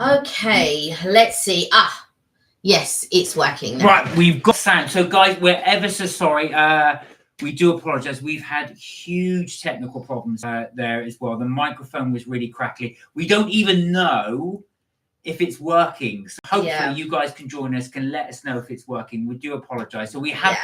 Okay, let's see. Yes, it's working now. Right, we've got sound. So, guys, we're ever so sorry. We do apologize. We've had huge technical problems there as well. The microphone was really crackly. We don't even know if it's working. So hopefully you guys can join us, can let us know if it's working. We do apologize. So we have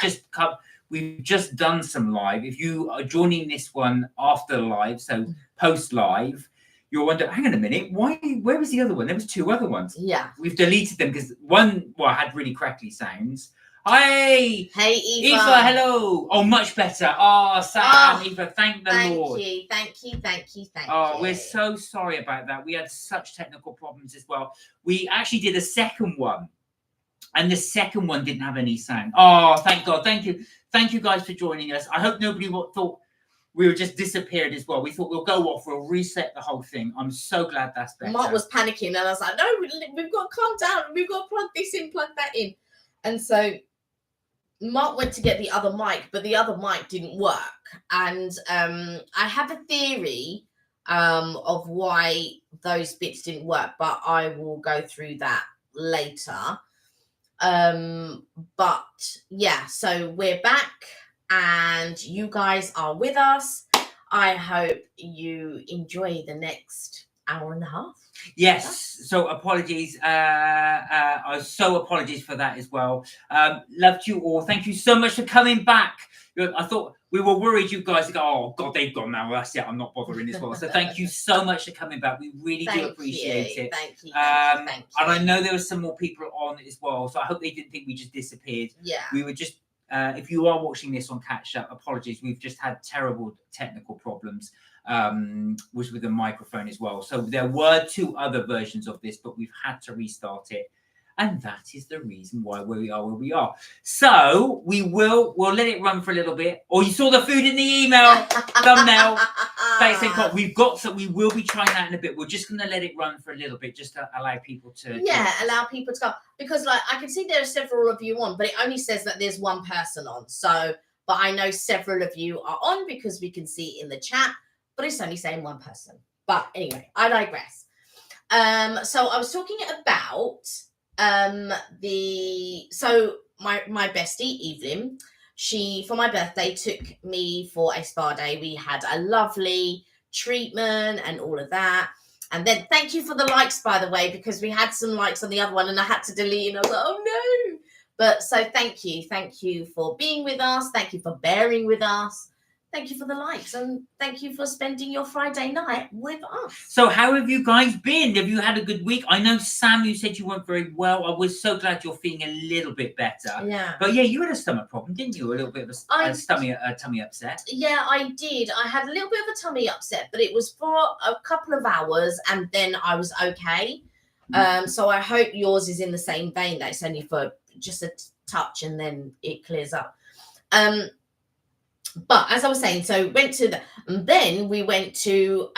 we've just done some live. If you are joining this one after the live, so post live, you'll wonder, hang on a minute, where was the other one? There was two other ones. Yeah. We've deleted them because one had really crackly sounds. Hey Eva, hello. Oh, much better. Oh, Sam, Eva, thank the Lord. Thank you. Oh, we're so sorry about that. We had such technical problems as well. We actually did a second one, and the second one didn't have any sound. Oh, thank God. Thank you guys for joining us. I hope nobody thought we were just disappeared as well. We thought we'll go off, we'll reset the whole thing. I'm so glad that's better. Mark was panicking, and I was like, no, we've got to calm down. We've got to plug this in, plug that in. And so Mark went to get the other mic, but the other mic didn't work. And I have a theory of why those bits didn't work, but I will go through that later. But yeah, so we're back and you guys are with us. I hope you enjoy the next hour and a half. Yes, so apologies. Apologies for that as well. Loved you all. Thank you so much for coming back. I thought we were worried you guys would go, oh God, they've gone now. That's it. I'm not bothering as well. So thank you so much for coming back. We really do appreciate it. Thank you. And I know there were some more people on as well. So I hope they didn't think we just disappeared. Yeah. We were just, if you are watching this on Catch Up, apologies. We've just had terrible technical problems. Was with the microphone as well. So there were two other versions of this, but we've had to restart it. And that is the reason why we are where we are. So we'll let it run for a little bit. Or you saw the food in the email thumbnail. Thanks, we will be trying that in a bit. We're just going to let it run for a little bit, just to allow people to. Yeah, allow people to go. Because like I can see there are several of you on, but it only says that there's one person on. So, but I know several of you are on because we can see in the chat, but it's only saying one person. But anyway, I digress. So I was talking about my bestie Evelyn, she for my birthday took me for a spa day. We had a lovely treatment and all of that. And then thank you for the likes, by the way, because we had some likes on the other one and I had to delete and I was like, oh no. But so thank you for being with us. Thank you for bearing with us. Thank you for the likes and thank you for spending your Friday night with us. So how have you guys been? Have you had a good week? I know, Sam, you said you weren't very well. I was so glad you're feeling a little bit better. Yeah. But yeah, you had a stomach problem, didn't you? A little bit of a tummy upset. Yeah, I did. I had a little bit of a tummy upset, but it was for a couple of hours and then I was okay. So I hope yours is in the same vein, that it's only for just a touch and then it clears up. But as I was saying, so then we went to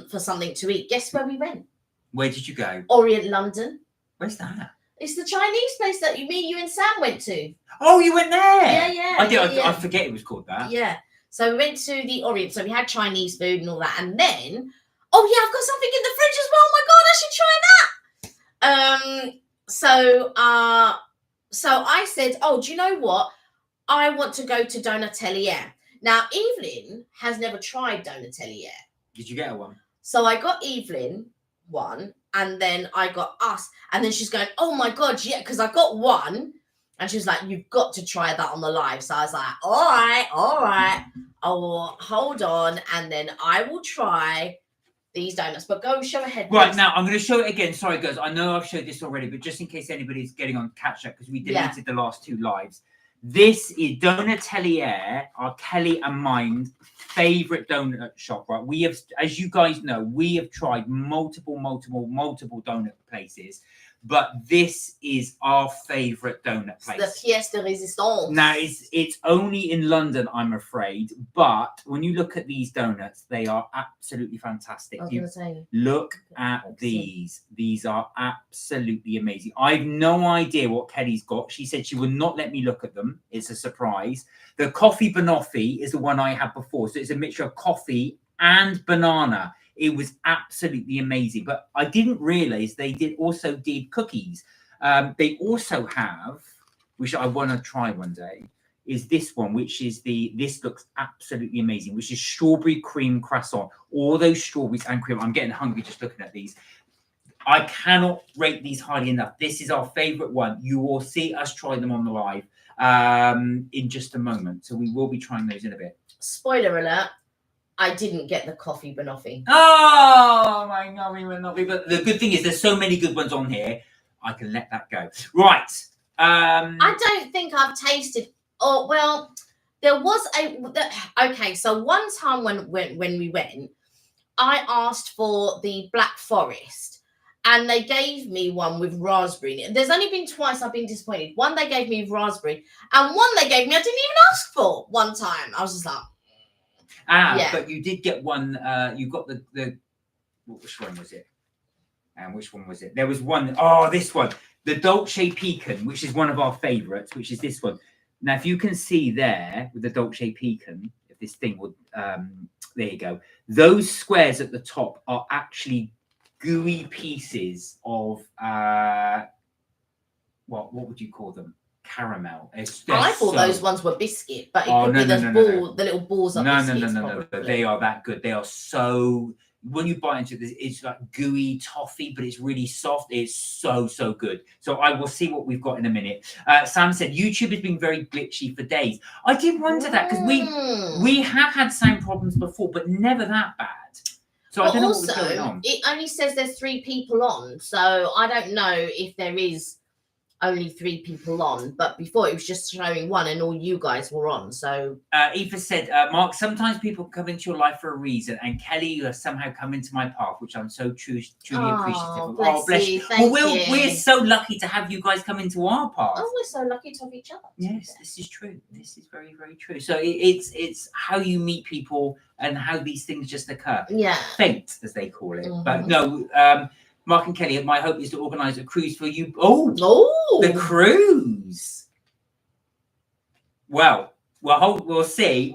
for something to eat. Guess where we went? Where did you go? Orient London. Where's that? It's the Chinese place that you and Sam went to. Oh, you went there? Yeah. I forget it was called that. Yeah. So we went to the Orient. So we had Chinese food and all that. And then, oh yeah, I've got something in the fridge as well. Oh my God, I should try that. So I said, oh, do you know what? I want to go to Donatelier. Now, Evelyn has never tried Donatelier. Did you get her one? So I got Evelyn one, and then I got us. And then she's going, oh, my God, yeah, because I got one. And she was like, you've got to try that on the live. So I was like, all right. I will hold on, and then I will try these donuts. But go show ahead. Right, please. Now, I'm going to show it again. Sorry, guys. I know I've showed this already, but just in case anybody's getting on catch up, because we deleted the last two lives. This is Donatelier, our Kelly and mine favorite donut shop, right? We have, as you guys know, we have tried multiple donut places, but this is our favorite donut place. The pièce de résistance. Now, it's only in London, I'm afraid, but when you look at these donuts, they are absolutely fantastic. Look at these. These are absolutely amazing. I have no idea what Kelly's got. She said she would not let me look at them. It's a surprise. The coffee banoffee is the one I had before. So it's a mixture of coffee and banana. It was absolutely amazing. But I didn't realize they also did cookies. They also have, which I want to try one day, is this one, which is this looks absolutely amazing, which is strawberry cream croissant. All those strawberries and cream. I'm getting hungry just looking at these. I cannot rate these highly enough. This is our favorite one. You will see us try them on the live in just a moment. So we will be trying those in a bit. Spoiler alert, I didn't get the coffee banoffee. Oh my God, we will not be. But the good thing is there's so many good ones on here. I can let that go. Right. I don't think I've tasted. Oh well, there was okay. So one time when we went, I asked for the Black Forest, and they gave me one with raspberry. There's only been twice I've been disappointed. One they gave me with raspberry, and one they gave me I didn't even ask for. One time I was just like, yeah. But you did get one. You got the which one was it? And which one was it? There was one. Oh, this one, the Dolce Pecan, which is one of our favorites, which is this one. Now, if you can see there with the Dolce Pecan, if this thing would, there you go. Those squares at the top are actually gooey pieces of what would you call them? Caramel. I thought those ones were biscuit, but it could be the little balls of biscuits. No. They are that good. They are so. When you bite into this, it's like gooey toffee, but it's really soft. It's so good. So I will see what we've got in a minute. Sam said YouTube has been very glitchy for days. I did wonder that because we have had sound problems before, but never that bad. So I don't know what was going on. It only says there's 3 people on, so I don't know if there is only 3 people on, but before it was just showing 1 and all you guys were on. So Eva said, Mark, sometimes people come into your life for a reason, and Kelly, you have somehow come into my path, which I'm so truly appreciative of. Bless you. We're so lucky to have you guys come into our path. Oh, we're so lucky to have each other. Yes, this is true. This is very, very true. So it's how you meet people and how these things just occur. Yeah. Fate, as they call it. But no, Mark and Kelly, my hope is to organise a cruise for you. Oh, the cruise. Well, we'll see.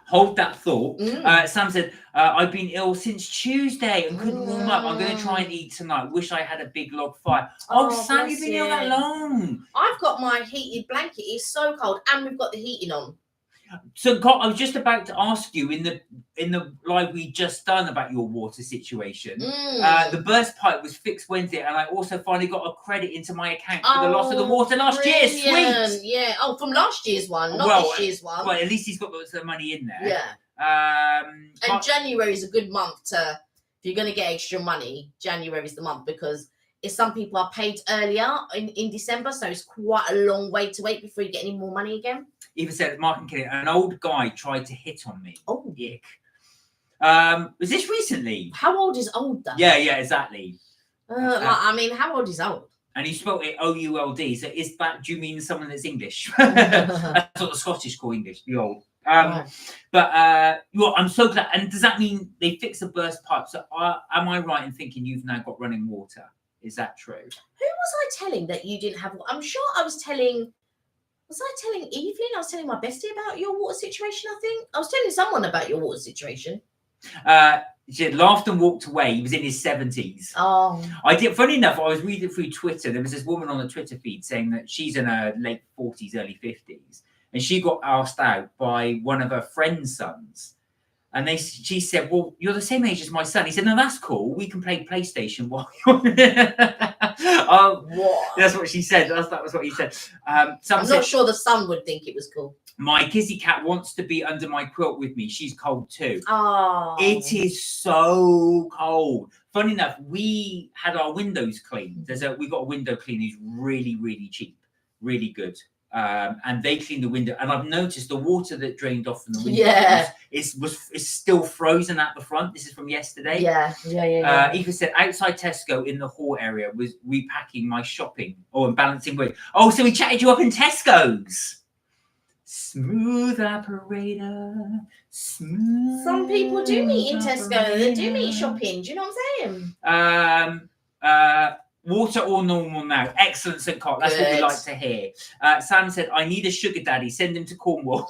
Hold that thought. Sam said, I've been ill since Tuesday and couldn't warm up. I'm going to try and eat tonight. Wish I had a big log fire. Oh Sam, you've been ill that long. I've got my heated blanket. It's so cold, and we've got the heating on. So, I was just about to ask you in the live we just done about your water situation. The burst pipe was fixed Wednesday, and I also finally got a credit into my account for the loss of the water last year. Sweet. Yeah. Oh, from last year's one, not this year's one. Well, at least he's got the money in there. Yeah. And January is a good month if you're going to get extra money. January is the month because some people are paid earlier in December, so it's quite a long way to wait before you get any more money again. Even said, Mark and Kelly, an old guy tried to hit on me. Oh, yuck. Was this recently? How old is old then? Yeah, exactly. I mean, how old is old? And he spelled it OULD. So do you mean someone that's English? That's what the Scottish call English, the old. But I'm so glad. And does that mean they fixed the burst pipe? So am I right in thinking you've now got running water? Is that true? Who was I telling that you didn't have? I'm sure I was telling. Was I telling Evelyn? I was telling my bestie about your water situation, I think. I was telling someone about your water situation. She had laughed and walked away. He was in his 70s. Oh. Funny enough, I was reading through Twitter. There was this woman on the Twitter feed saying that she's in her late 40s, early 50s. And she got asked out by one of her friend's sons. And she said, well, you're the same age as my son. He said, no, that's cool. We can play PlayStation while you're... That's what she said. That was what he said. I'm not sure the son would think it was cool. My kizzy cat wants to be under my quilt with me. She's cold too. Oh. It is so cold. Funny enough, we had our windows cleaned. We got a window cleaner who's really, really cheap. Really good. And they cleaned the window, and I've noticed the water that drained off from the window is still frozen at the front. This is from yesterday. Yeah. Eva said outside Tesco in the hall area was repacking my shopping and balancing weight. Oh, so we chatted you up in Tesco's. Smooth operator. Smooth. Some people do meet in Tesco. They do meet shopping. Do you know what I'm saying? Water or normal now? Excellent, St. Cot. That's what we like to hear. Sam said, I need a sugar daddy. Send him to Cornwall.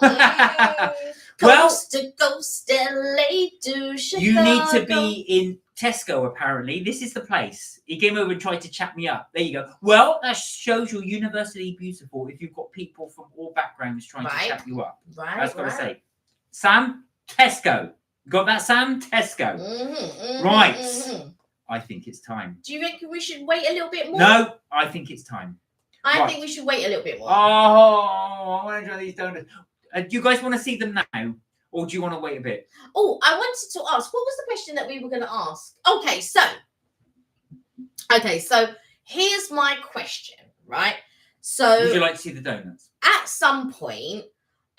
Coast to coast, LA to Chicago. You need to be in Tesco, apparently. This is the place. He came over and tried to chat me up. There you go. Well, that shows you're universally beautiful if you've got people from all backgrounds trying to chat you up. That's got to say. Sam, Tesco. Got that, Sam? Tesco. Right. I think it's time. Do you reckon we should wait a little bit more? No, I think it's time. I think we should wait a little bit more. Oh, I want to try these donuts. Do you guys want to see them now? Or do you want to wait a bit? Oh, I wanted to ask, what was the question that we were going to ask? Okay, so here's my question, right? So would you like to see the donuts? At some point,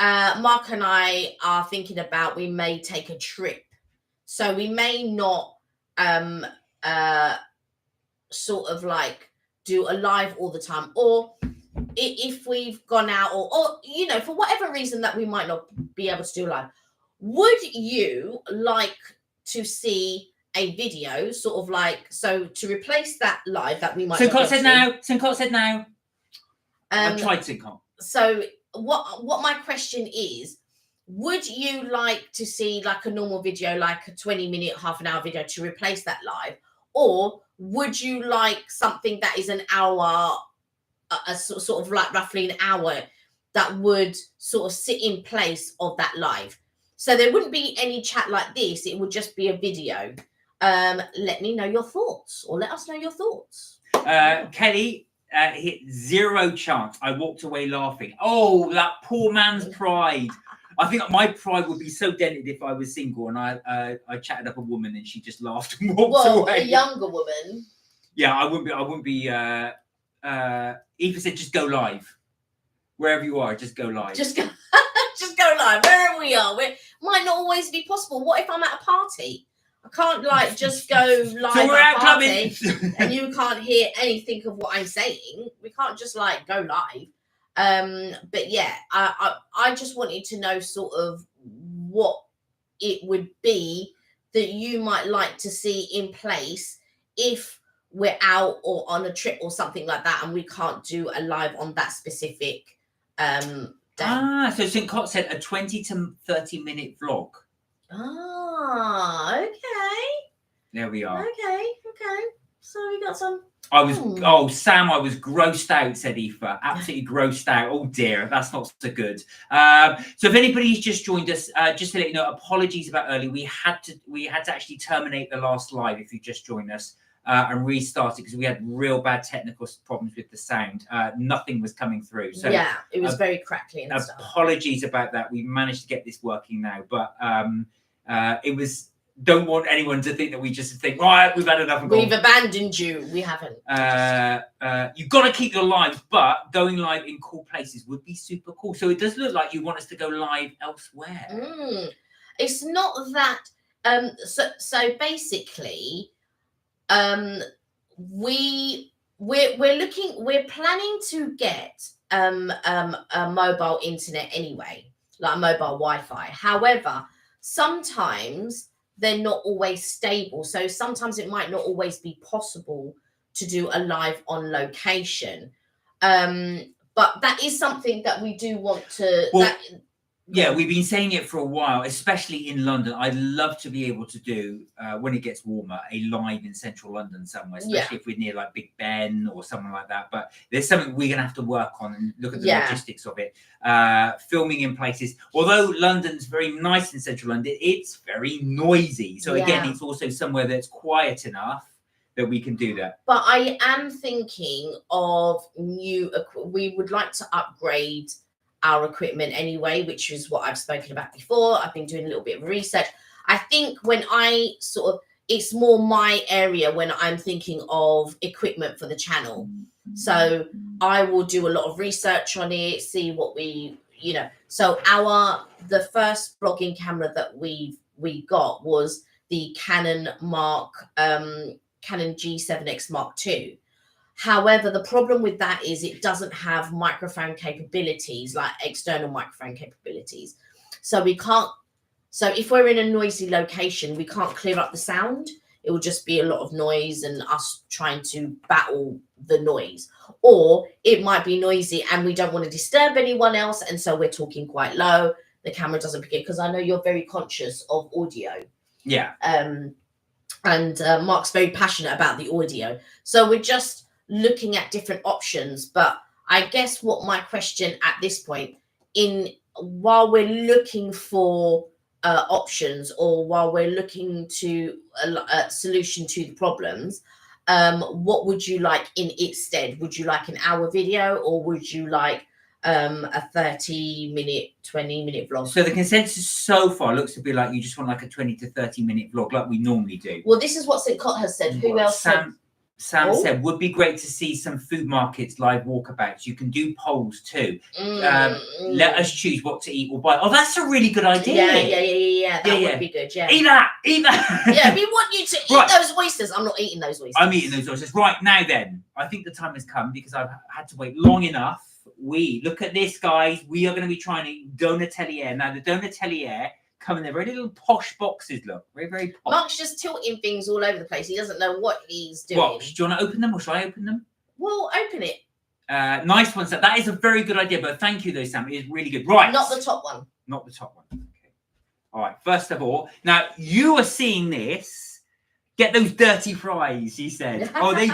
Mark and I are thinking about we may take a trip. So we may not sort of like do a live all the time, or if we've gone out or you know, for whatever reason that we might not be able to do live, would you like to see a video sort of like, so to replace that live that we might Sincott said now. I've tried Sincott. So what my question is, would you like to see like a normal video, like a 20-minute, half an hour video to replace that live? Or would you like something that is an hour, a sort of like roughly an hour that would sort of sit in place of that live? So there wouldn't be any chat like this. It would just be a video. Let me know your thoughts, or let us know your thoughts. Kelly hit 0 chance. I walked away laughing. Oh, that poor man's pride. I think my pride would be so dented if I was single and I chatted up a woman and she just laughed and walked away. A younger woman. Yeah, I wouldn't be. Eva said, just go live. Wherever you are, just go live. Just go live. Wherever we are. It might not always be possible. What if I'm at a party? I can't like just go live so we're at a party clubbing and you can't hear anything of what I'm saying. We can't just like go live. But yeah, I just wanted to know sort of what it would be that you might like to see in place if we're out or on a trip or something like that and we can't do a live on that specific day. So Sincott said a 20 to 30 minute vlog. Okay. There we are. Okay. So we got some. Sam, I was grossed out, said Aoife. Absolutely grossed out. Oh dear, that's not so good. So if anybody's just joined us, just to let you know, apologies about early. We had to actually terminate the last live if you just joined us and restart it because we had real bad technical problems with the sound. Nothing was coming through. So yeah, it was very crackly and stuff. Apologies about that. We managed to get this working now, but it was. Don't want anyone to think that we just think, right, we've had enough. We've abandoned you. We haven't. You've got to keep your live, but going live in cool places would be super cool. So it does look like you want us to go live elsewhere. It's not that. So basically, we're planning to get a mobile internet anyway, like a mobile Wi-Fi. However, sometimes they're not always stable. So sometimes it might not always be possible to do a live on location. But that is something that we do want to... Yeah, we've been saying it for a while, especially in London. I'd love to be able to do, when it gets warmer, a live in central London somewhere, especially if we're near like Big Ben or something like that. But there's something we're going to have to work on and look at the logistics of it. Filming in places, although London's very nice in central London, it's very noisy. So again, it's also somewhere that's quiet enough that we can do that. But I am thinking of we would like to upgrade our equipment anyway, which is what I've spoken about before. I've been doing a little bit of research. I think when I sort of, it's more my area when I'm thinking of equipment for the channel. So I will do a lot of research on it, see what we, so the first vlogging camera that we got was the Canon G7X Mark II. However, the problem with that is it doesn't have microphone capabilities, like external microphone capabilities. So if we're in a noisy location, we can't clear up the sound. It will just be a lot of noise and us trying to battle the noise. Or it might be noisy and we don't want to disturb anyone else. And so we're talking quite low. the camera doesn't pick it, because I know you're very conscious of audio. Yeah. And Mark's very passionate about the audio. So we're just looking at different options. But I guess what my question at this point, while we're looking for options, or while we're looking to a solution to the problems, what would you like in its stead? Would you like an hour video, or would you like a 30-minute, 20-minute vlog? So the consensus so far looks to be like you just want like a 20 to 30-minute vlog like we normally do. Well, this is what St. Cot has said. Who else? Sam said, would be great to see some food markets, live walkabouts. You can do polls too. Let us choose what to eat or buy. Oh, that's a really good idea. Yeah. That would be good. Yeah. Eat that. Yeah, we want you to eat those oysters. I'm not eating those oysters. I'm eating those oysters. Right, now then. I think the time has come because I've had to wait long enough. Look at this, guys. We are going to be trying to eat donatelier. Now, the donatelier come in their very little posh boxes, look. Very, very posh. Mark's just tilting things all over the place. He doesn't know what he's doing. What? Do you want to open them, or shall I open them? Well, open it. Nice one, Sam. That is a very good idea, but thank you, though, Sam. It is really good. Right. Not the top one. Not the top one. Okay. All right. First of all, now, you are seeing this. Get those dirty fries, he said. Oh, you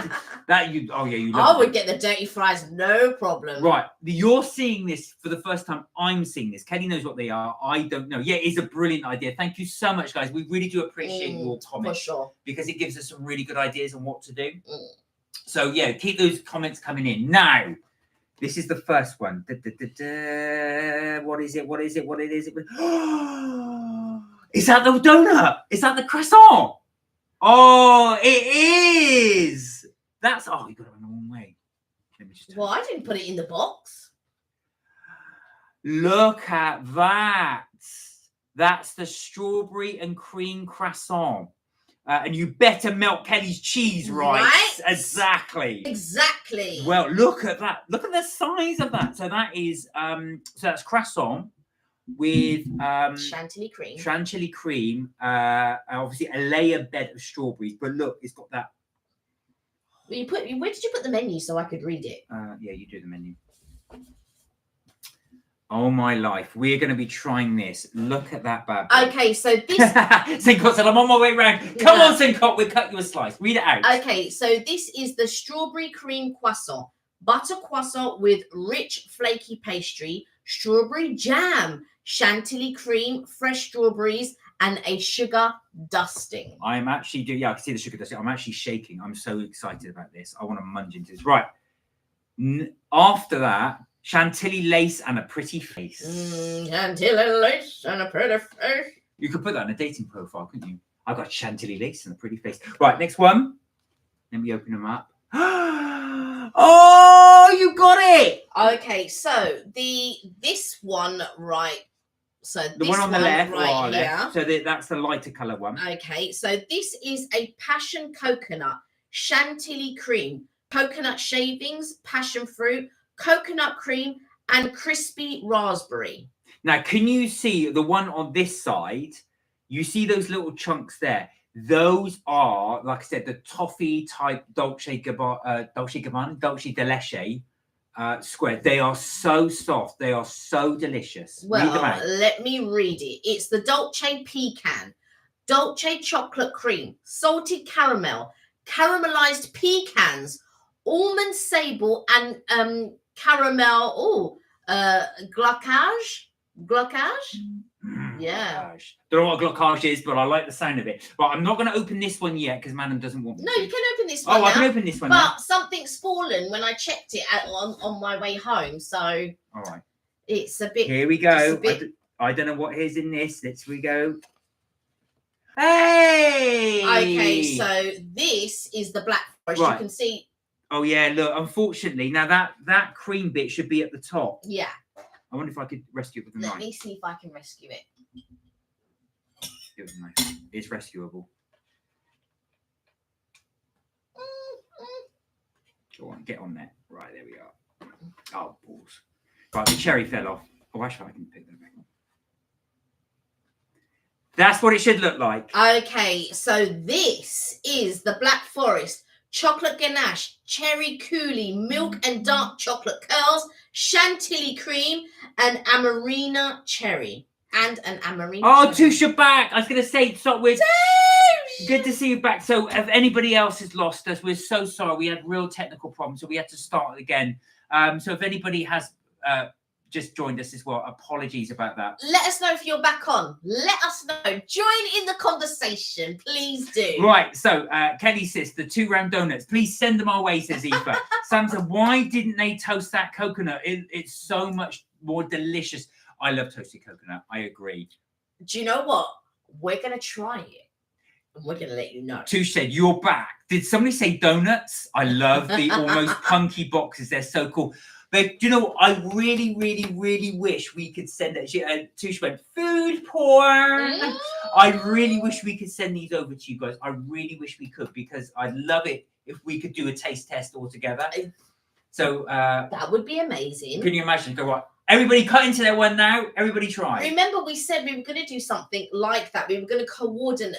I would get the dirty fries, no problem. Right. You're seeing this for the first time. I'm seeing this. Kelly knows what they are. I don't know. Yeah, it's a brilliant idea. Thank you so much, guys. We really do appreciate your comments. For sure. Because it gives us some really good ideas on what to do. So, yeah, keep those comments coming in. Now, this is the first one. What is it? Is that the donut? Is that the croissant? Oh, it is. You got it in the wrong way. Let me just. Well, I didn't put it in the box. Look at that. That's the strawberry and cream croissant. And you better melt Kelly's cheese, right? Exactly. Well, look at that. Look at the size of that. So that is that's croissant with chantilly cream, obviously a layer bed of strawberries, but look, it's got that. Well, where did you put the menu so I could read it? Yeah, you do the menu. Oh my life, we're going to be trying this. Look at that bad boy. Okay, so this St. Cot said, I'm on my way round. Come on, St. Cot, we'll cut you a slice. Read it out. Okay, so this is the strawberry cream croissant, butter croissant with rich flaky pastry, strawberry jam, chantilly cream, fresh strawberries, and a sugar dusting. I am actually I can see the sugar dusting. I'm actually shaking. I'm so excited about this. I want to munge into this. Right. After that, chantilly lace and a pretty face. Chantilly lace and a pretty face. You could put that in a dating profile, couldn't you? I've got chantilly lace and a pretty face. Right, next one. Let me open them up. Oh, you got it. Okay, so this one, right. So the one on the left, right here. Left. So that's the lighter colour one. Okay, so this is a passion coconut, chantilly cream, coconut shavings, passion fruit, coconut cream, and crispy raspberry. Now, can you see the one on this side? You see those little chunks there? Those are, like I said, the toffee type dolce de leche square. They are so soft. They are so delicious. Well, let me read it. It's the dolce pecan, dolce chocolate cream, salted caramel, caramelized pecans, almond sable, and caramel. Glocage. Yeah. Glocage. Don't know what glocage is, but I like the sound of it. But I'm not going to open this one yet because Madam doesn't want me. No, you can open this one. I can open this one. But something's fallen when I checked it on my way home. So. All right. It's a bit. Here we go. I don't know what is in this. Let's go. Hey. Okay, so this is the black forest. Right. You can see. Oh yeah, look. Unfortunately, now that cream bit should be at the top. Yeah. I wonder if I could rescue it with a knife. Let me see if I can rescue it. It's rescuable. Go on, get on there. Right, there we are. Oh, balls. Right, the cherry fell off. Oh, actually, I can pick that back up. That's what it should look like. Okay, so this is the Black Forest. Chocolate ganache, cherry coulis, milk and dark chocolate curls, chantilly cream, and amarena cherry. and an Amarine. Oh, Touche, you're back. I was going to say, so we're good to see you back. So if anybody else has lost us, we're so sorry. We had real technical problems, so we had to start again. So if anybody has just joined us as well, apologies about that. Let us know if you're back on. Let us know. Join in the conversation, please do. Right, so Kelly says the 2 round donuts. Please send them our way, says Eva. Sam said, why didn't they toast that coconut? It's so much more delicious. I love toasted coconut. I agree. Do you know what? We're going to try it. And we're going to let you know. Touche said, you're back. Did somebody say donuts? I love the almost punky boxes. They're so cool. But do you know what? I really, really, really wish we could send it. Touche went, food porn. I really wish we could send these over to you guys. I really wish we could, because I'd love it if we could do a taste test all together. So that would be amazing. Can you imagine? Go, right. Everybody cut into their one now. Everybody try. Remember, we said we were going to do something like that. We were going to coordinate.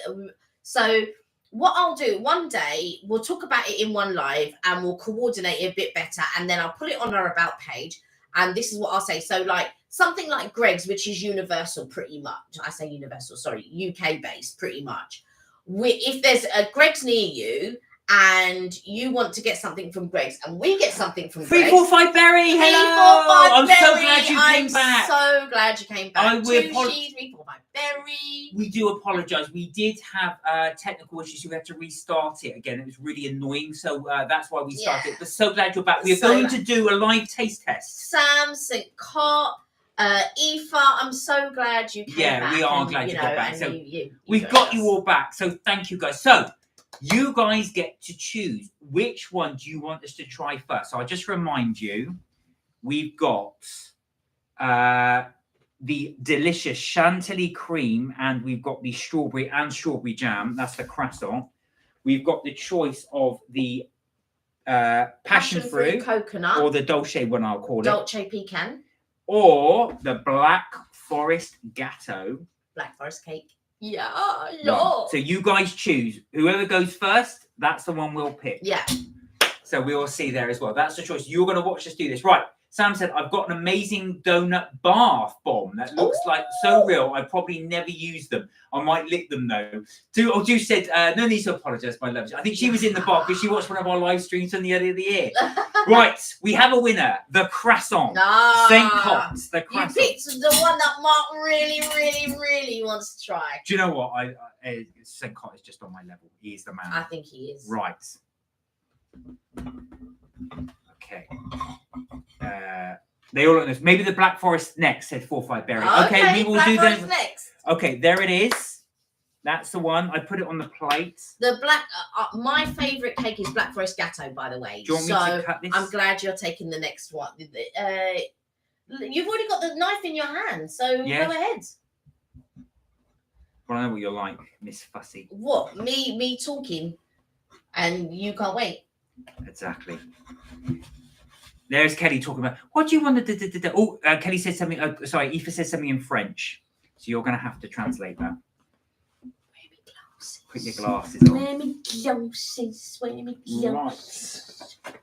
So what I'll do one day, we'll talk about it in one live and we'll coordinate it a bit better. And then I'll put it on our about page. And this is what I'll say. So like something like Greg's, which is universal pretty much. I say universal, sorry, UK based pretty much. If there's a Greg's near you, and you want to get something from Greg's, and we get something from Greg's. 345 Berry, hello! I'm so glad you came back. I'm so glad you came back. 345 Berry. We do apologise. We did have technical issues. We had to restart it again. It was really annoying, so that's why we started. But so glad you're back. We're going to do a live taste test. Sam, St. Cot, Aoife, I'm so glad you came back. Yeah, we are glad you got back. So we've got you all back. So thank you guys. So you guys get to choose which one do you want us to try first. So I'll just remind you, we've got the delicious chantilly cream, and we've got the strawberry jam. That's the croissant. We've got the choice of the passion fruit coconut, or the dolce one, I'll call it. Dolce pecan. Or the Black Forest Gâteau. Black Forest cake. Yeah. Right. So you guys choose. Whoever goes first, that's the one we'll pick. Yeah. So we will see there as well. That's the choice. You're going to watch us do this. Right. Sam said, I've got an amazing donut bath bomb that looks like so real. I probably never use them. I might lick them though. Ju said, no need to apologise, my love. I think she was in the bath because she watched one of our live streams from the earlier of the year. Right, we have a winner. The croissant. St. Cot's. The croissant. You picked the one that Mark really, really, really wants to try. Do you know what? St. Cot is just on my level. He is the man. I think he is. Right. Okay. They all look nice. Maybe the Black Forest next, said 45 Berry. Okay, we will Black do Forest them next. Okay, there it is. That's the one. I put it on the plate. The black, my favourite cake is Black Forest Gâteau, by the way. Do you want me to cut this? I'm glad you're taking the next one. You've already got the knife in your hand, so go ahead. Well, I know what you're like, Miss Fussy. What? Me talking, and you can't wait. Exactly. There's Kelly talking about, what do you want to do? Oh, Kelly said something, sorry, Aoife said something in French. So you're going to have to translate that. Put your glasses on. Wear me glasses. Wear me glasses. Right.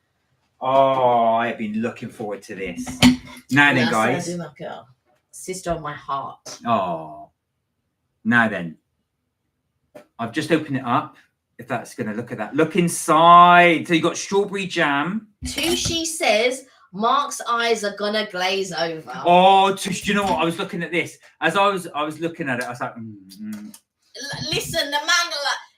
Oh, I've been looking forward to this. Now then, guys. I do, my girl. Sister of my heart. Oh. Now then. I've just opened it up. If that's going to look at that. Look inside. So you've got strawberry jam. Tushy says, Mark's eyes are going to glaze over. Oh, Tush, do you know what? I was looking at this. As I was looking at it, I was like, Listen, the man,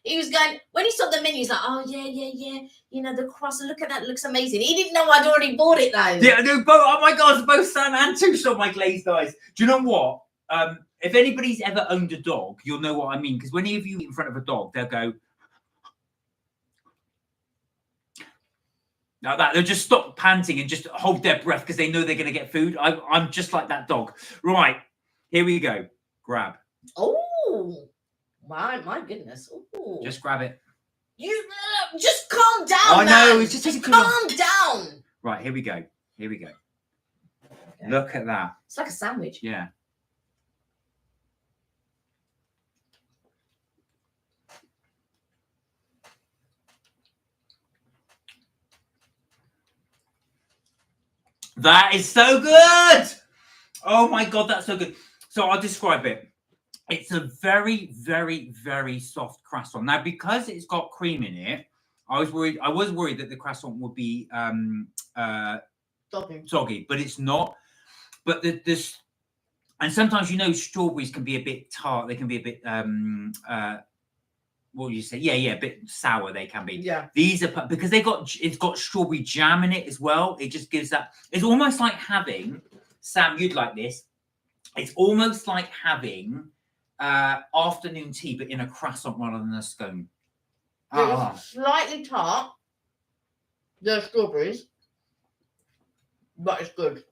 he was going, when he saw the menu, he's like, oh, yeah. You know, the croissant, look at that. It looks amazing. He didn't know I'd already bought it, though. Yeah, no, both. Oh, my God. Both Sam and Tush on my glazed eyes. Do you know what? If anybody's ever owned a dog, you'll know what I mean. Because when you eat in front of a dog, they'll go, like that. They'll just stop panting and just hold their breath because they know they're going to get food. I'm just like that dog. Right. Here we go. Grab. Oh, my goodness. Ooh. Just grab it. You just calm down. I know. It's just calm down. Right. Here we go. Okay. Look at that. It's like a sandwich. Yeah. That is so good. Oh my God, that's so good. So I'll describe it. It's a very, very, very soft croissant. Now, because it's got cream in it, I was worried that the croissant would be soggy, but it's not. But this, and sometimes strawberries can be a bit tart. They can be a bit what do you say? Yeah, a bit sour. They can be. Yeah. These are because it's got strawberry jam in it as well. It just gives that. It's almost like having, Sam, you'd like this. It's almost like having afternoon tea, but in a croissant rather than a scone. It's slightly tart. The strawberries, but it's good.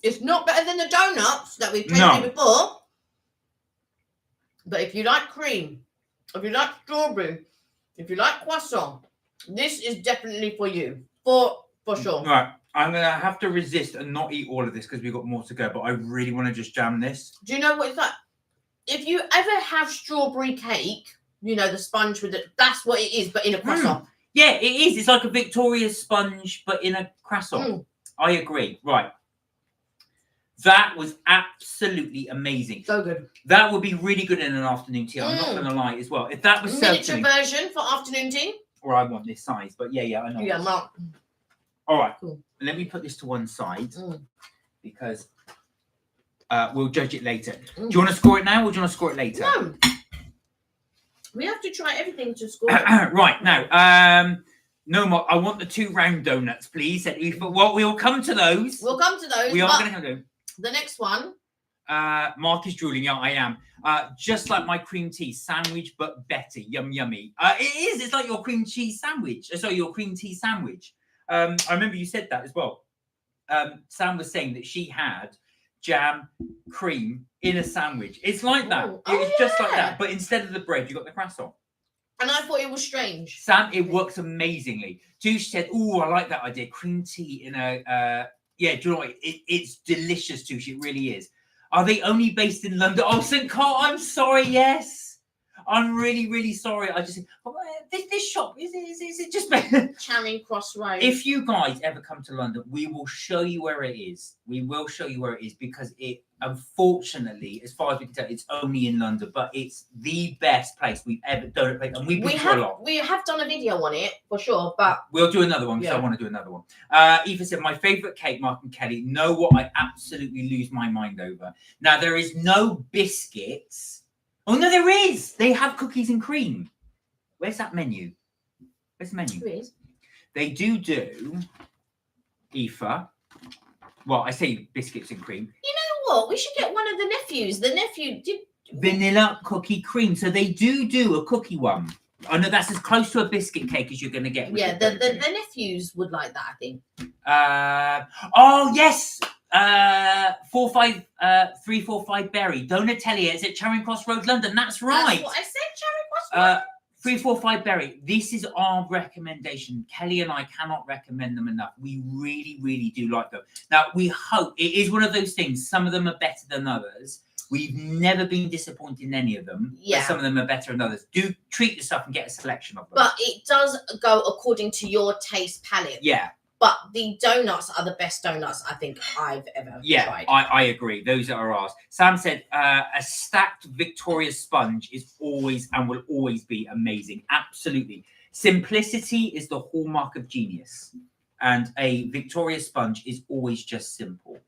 It's not better than the donuts that we've tasted before. But if you like cream, if you like strawberry, if you like croissant, this is definitely for you. For sure. Right. I'm going to have to resist and not eat all of this because we've got more to go. But I really want to just jam this. Do you know what it's like? If you ever have strawberry cake, the sponge with it, that's what it is, but in a croissant. Yeah, it is. It's like a Victoria sponge, but in a croissant. I agree. Right. That was absolutely amazing. So good. That would be really good in an afternoon tea. I'm not going to lie as well. If that was miniature version for afternoon tea. Or I want this size, but yeah, I know. Yeah, Mark. All right. Cool. Let me put this to one side because we'll judge it later. Do you want to score it now or do you want to score it later? No. We have to try everything to score it. Right, now, no more. I want the 2 round donuts, please. Well, we'll come to those. We'll come to those. We are going to go. The next one. Mark is drooling. Yeah, I am. Just like my cream tea sandwich, but better. Yummy. It is. It's like your cream cheese sandwich. Sorry, your cream tea sandwich. I remember you said that as well. Sam was saying that she had jam, cream in a sandwich. It's like that. It's just like that. But instead of the bread, you got the croissant. And I thought it was strange. Sam, it works amazingly. Touche said, "Oh, I like that idea. Cream tea in a yeah. Do you know what? It's delicious, Touche. It really is." Are they only based in London? Oh, St. Carl, I'm sorry. Yes. I'm really, really sorry. I just this shop is it just Charing Cross Road. If you guys ever come to London, we will show you where it is. We will show you where it is because it, unfortunately, as far as we can tell, it's only in London, but it's the best place we've ever done it. And we've been through a lot. We have done a video on it for sure, but we'll do another one because I want to do another one. Eva said, "My favourite cake, Mark and Kelly. Know what I absolutely lose my mind over. Now there is no biscuits." Oh, no, there is. They have cookies and cream. Where's that menu? Where's the menu? There is. They do, Aoife. Well, I say biscuits and cream. You know what? We should get one of the nephews. The nephew did... Vanilla cookie cream. So they do a cookie one. I know that's as close to a biscuit cake as you're going to get. Yeah, the nephews would like that, I think. Oh, yes. 345 Berry Donatella. Is it Charing Cross Road, London? That's right. That's what I said, Charing Cross Road. 345 Berry. This is our recommendation. Kelly and I cannot recommend them enough. We really, really do like them. Now, we hope it is one of those things. Some of them are better than others. We've never been disappointed in any of them. Yeah. Some of them are better than others. Do treat yourself and get a selection of them. But it does go according to your taste palette. Yeah. But the donuts are the best donuts I think I've ever tried. Yeah, I agree. Those are ours. Sam said a stacked Victoria sponge is always and will always be amazing. Absolutely. Simplicity is the hallmark of genius. And a Victoria sponge is always just simple.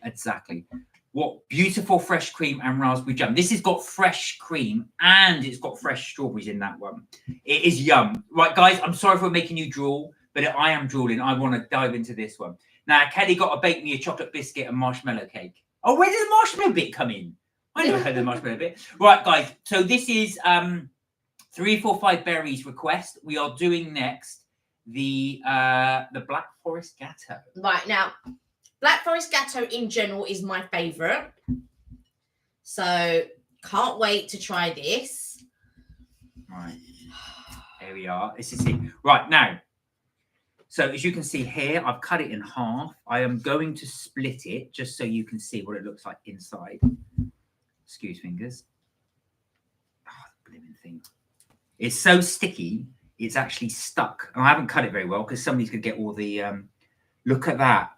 Exactly. What beautiful fresh cream and raspberry jam. This has got fresh cream and it's got fresh strawberries in that one. It is yum. Right, guys, I'm sorry for making you drool. But I am drooling. I want to dive into this one. Now, Kelly got to bake me a chocolate biscuit and marshmallow cake. Oh, where did the marshmallow bit come in? I never heard the marshmallow bit. Right, guys. So this is 345 Berries request. We are doing next the Black Forest Gatto. Right, now, Black Forest Gatto in general is my favourite. So, can't wait to try this. Right. Here we are. This is it. Right, now. So as you can see here, I've cut it in half. I am going to split it just so you can see what it looks like inside. Excuse fingers. Oh, the blimmin' thing. It's so sticky, it's actually stuck. And I haven't cut it very well because somebody's going to get all the... look at that.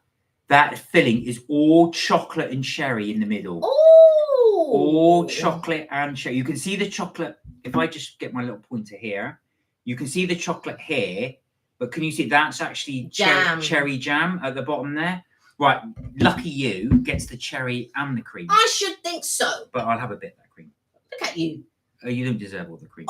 That filling is all chocolate and cherry in the middle. Oh, All chocolate and cherry. You can see the chocolate. If I just get my little pointer here, you can see the chocolate here. But can you see that's actually cherry jam at the bottom there? Right. Lucky you gets the cherry and the cream. I should think so. But I'll have a bit of that cream. Look at you. You don't deserve all the cream.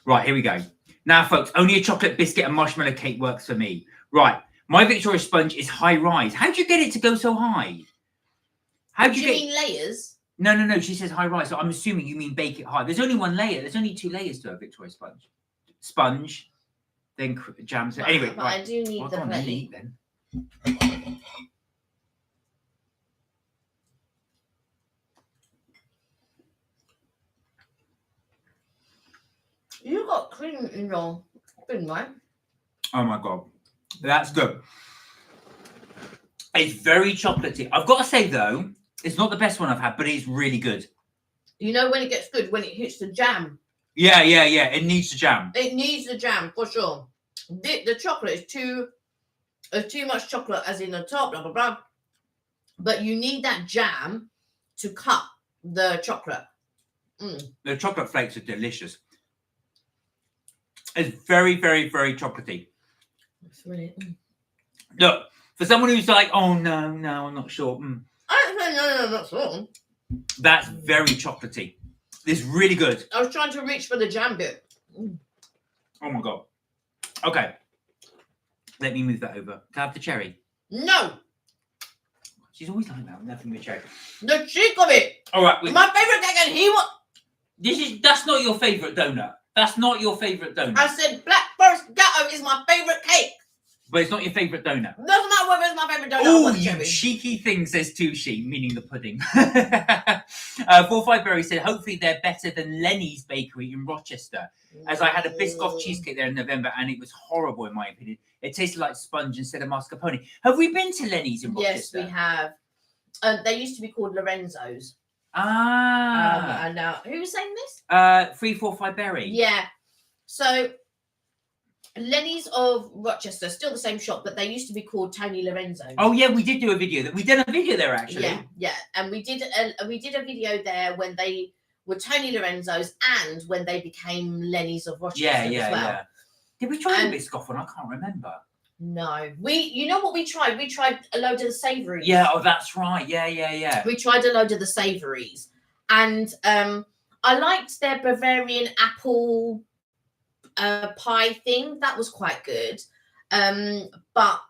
Right, here we go. Now, folks, only a chocolate biscuit and marshmallow cake works for me. Right. My Victoria sponge is high rise. How'd you get it to go so high? How'd you mean layers? No. She says high rise. So I'm assuming you mean bake it high. There's only one layer. There's only 2 layers to a Victoria sponge. Sponge, then jam. So anyway, but right. I do need the plate. Then. You got cream in your thing, right? Oh my god, that's good. It's very chocolatey. I've got to say though, it's not the best one I've had, but it's really good. You know when it gets good? When it hits the jam. Yeah. It needs the jam. It needs the jam for sure. The chocolate is too much chocolate, as in the top, blah blah blah. But you need that jam to cut the chocolate. The chocolate flakes are delicious. It's very, very, very chocolatey. It's really. Look, for someone who's like, oh no, I'm not sure. I don't say no, not sure. That's very chocolatey. It's really good. I was trying to reach for the jam bit. Oh my god. Okay. Let me move that over. Can I have the cherry? No. She's always like that. Nothing with cherry. The cheek of it. All right. My favorite cake, and he was. That's not your favorite donut. That's not your favorite donut. I said Black Forest Gatto is my favorite cake. But it's not your favorite donut. Doesn't matter whether it's my favorite donut Oh, or what, you cherry. cheeky thing, says Tushi, meaning the pudding. 45 Berry said, hopefully they're better than Lenny's Bakery in Rochester, as I had a Biscoff cheesecake there in November and it was horrible in my opinion. It tasted like sponge instead of mascarpone. Have we been to Lenny's in Rochester? Yes, we have. They used to be called Lorenzo's. And who was saying this? 345 Berry. Yeah. So Lenny's of Rochester, still the same shop, but they used to be called Tony Lorenzo. Oh yeah, we did do a video. We did a video there actually. Yeah, and we did a video there when they were Tony Lorenzo's and when they became Lenny's of Rochester as well. Yeah. Did we try the Biscoff one? I can't remember. No, you know what we tried? We tried a load of the savouries. Yeah, oh that's right. Yeah. We tried a load of the savouries, and I liked their Bavarian apple pie thing. That was quite good. But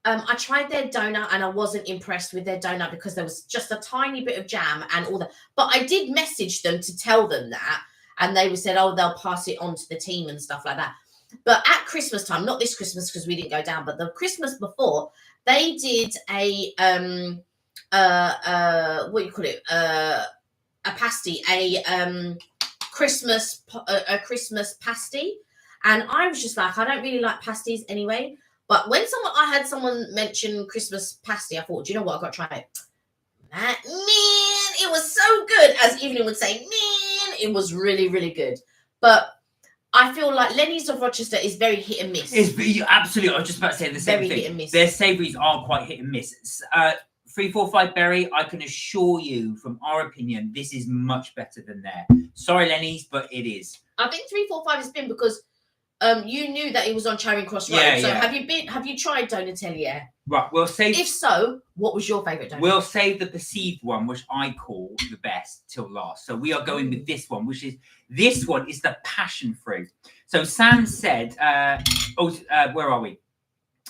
I tried their donut and I wasn't impressed with their donut because there was just a tiny bit of jam and all that. But I did message them to tell them that, and they said, oh, they'll pass it on to the team and stuff like that. But at Christmas time, not this Christmas because we didn't go down, but the Christmas before, they did a what do you call it? A pasty, a Christmas pasty. And I was just like, I don't really like pasties anyway. But when I had someone mention Christmas pasty, I thought, do you know what? I've got to try it. Man, it was so good. As Evelyn would say, man, it was really, really good. But I feel like Lenny's of Rochester is very hit and miss. Absolutely. I was just about to say the same thing. Very hit and miss. Their savouries are quite hit and miss. 345 Berry, I can assure you from our opinion, this is much better than there. Sorry, Lenny's, but it is. I think 345 has been because you knew that it was on Charing Cross Road. Yeah, so have you tried Donatelier? Right, we'll save. If so, what was your favourite donut? We'll save the perceived one, which I call the best, till last. So we are going with this one, this one is the passion fruit. So Sam said, where are we?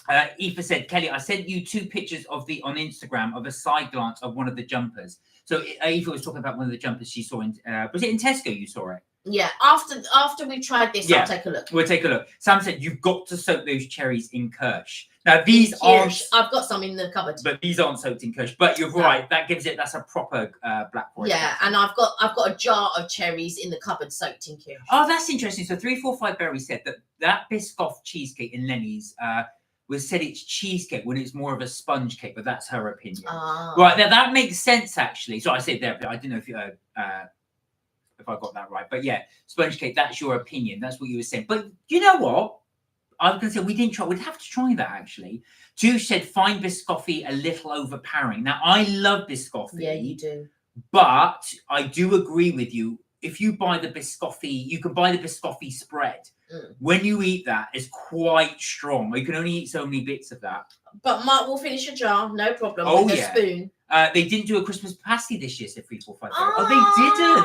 Aoife said, Kelly, I sent you 2 pictures on Instagram of a side glance of one of the jumpers. So Aoife was talking about one of the jumpers she saw in, was it in Tesco you saw it? Yeah, after we tried this, I'll take a look. We'll take a look. Sam said, you've got to soak those cherries in Kirsch. Now, these aren't... I've got some in the cupboard. But these aren't soaked in Kirsch. But you're right. That's a proper Black Forest. Yeah, and I've got a jar of cherries in the cupboard soaked in Kirsch. Oh, that's interesting. So 345 Berry said that Biscoff cheesecake in Lenny's said it's cheesecake when it's more of a sponge cake, but that's her opinion. Right, now that makes sense, actually. So I said there, but I didn't know if I got that right. But yeah, sponge cake, that's your opinion. That's what you were saying. But you know what? I was going to say, we didn't try. We'd have to try that, actually. Two said, find biscotti a little overpowering. Now, I love biscotti. Yeah, you do. But I do agree with you. If you buy the biscotti, you can buy the biscotti spread. When you eat that, it's quite strong. You can only eat so many bits of that. But Mark will finish a jar, no problem, Oh, with yeah. a spoon. They didn't do a Christmas pasty this year, said 345. Oh, they didn't.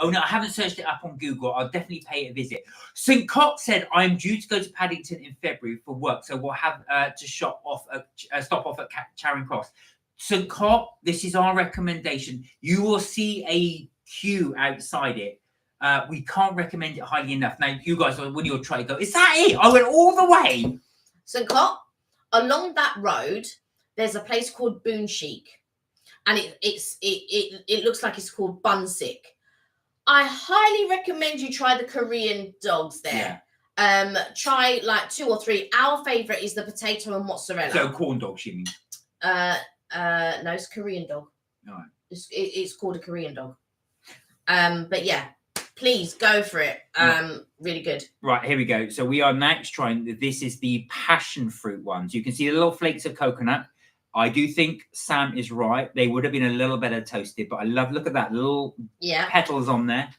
Oh, no, I haven't searched it up on Google. I'll definitely pay it a visit. St. Cox said, I'm due to go to Paddington in February for work, so we'll have to stop off at Charing Cross. St. Cox, this is our recommendation. You will see a queue outside it. We can't recommend it highly enough. Now, you guys, when you're trying to go, is that it? I went all the way. St. Cox, along that road, there's a place called Boon Chic, and it looks like it's called Bunsik. I highly recommend you try the Korean dogs there. Yeah. Try like 2 or 3. Our favorite is the potato and mozzarella. So corn dogs, you mean? No, it's Korean dog. All right. It's called a Korean dog. But yeah, please go for it. Really good. Right, here we go. So we are next trying. This is the passion fruit ones. You can see the little flakes of coconut. I do think Sam is right. They would have been a little better toasted, but I love. Look at that little petals on there.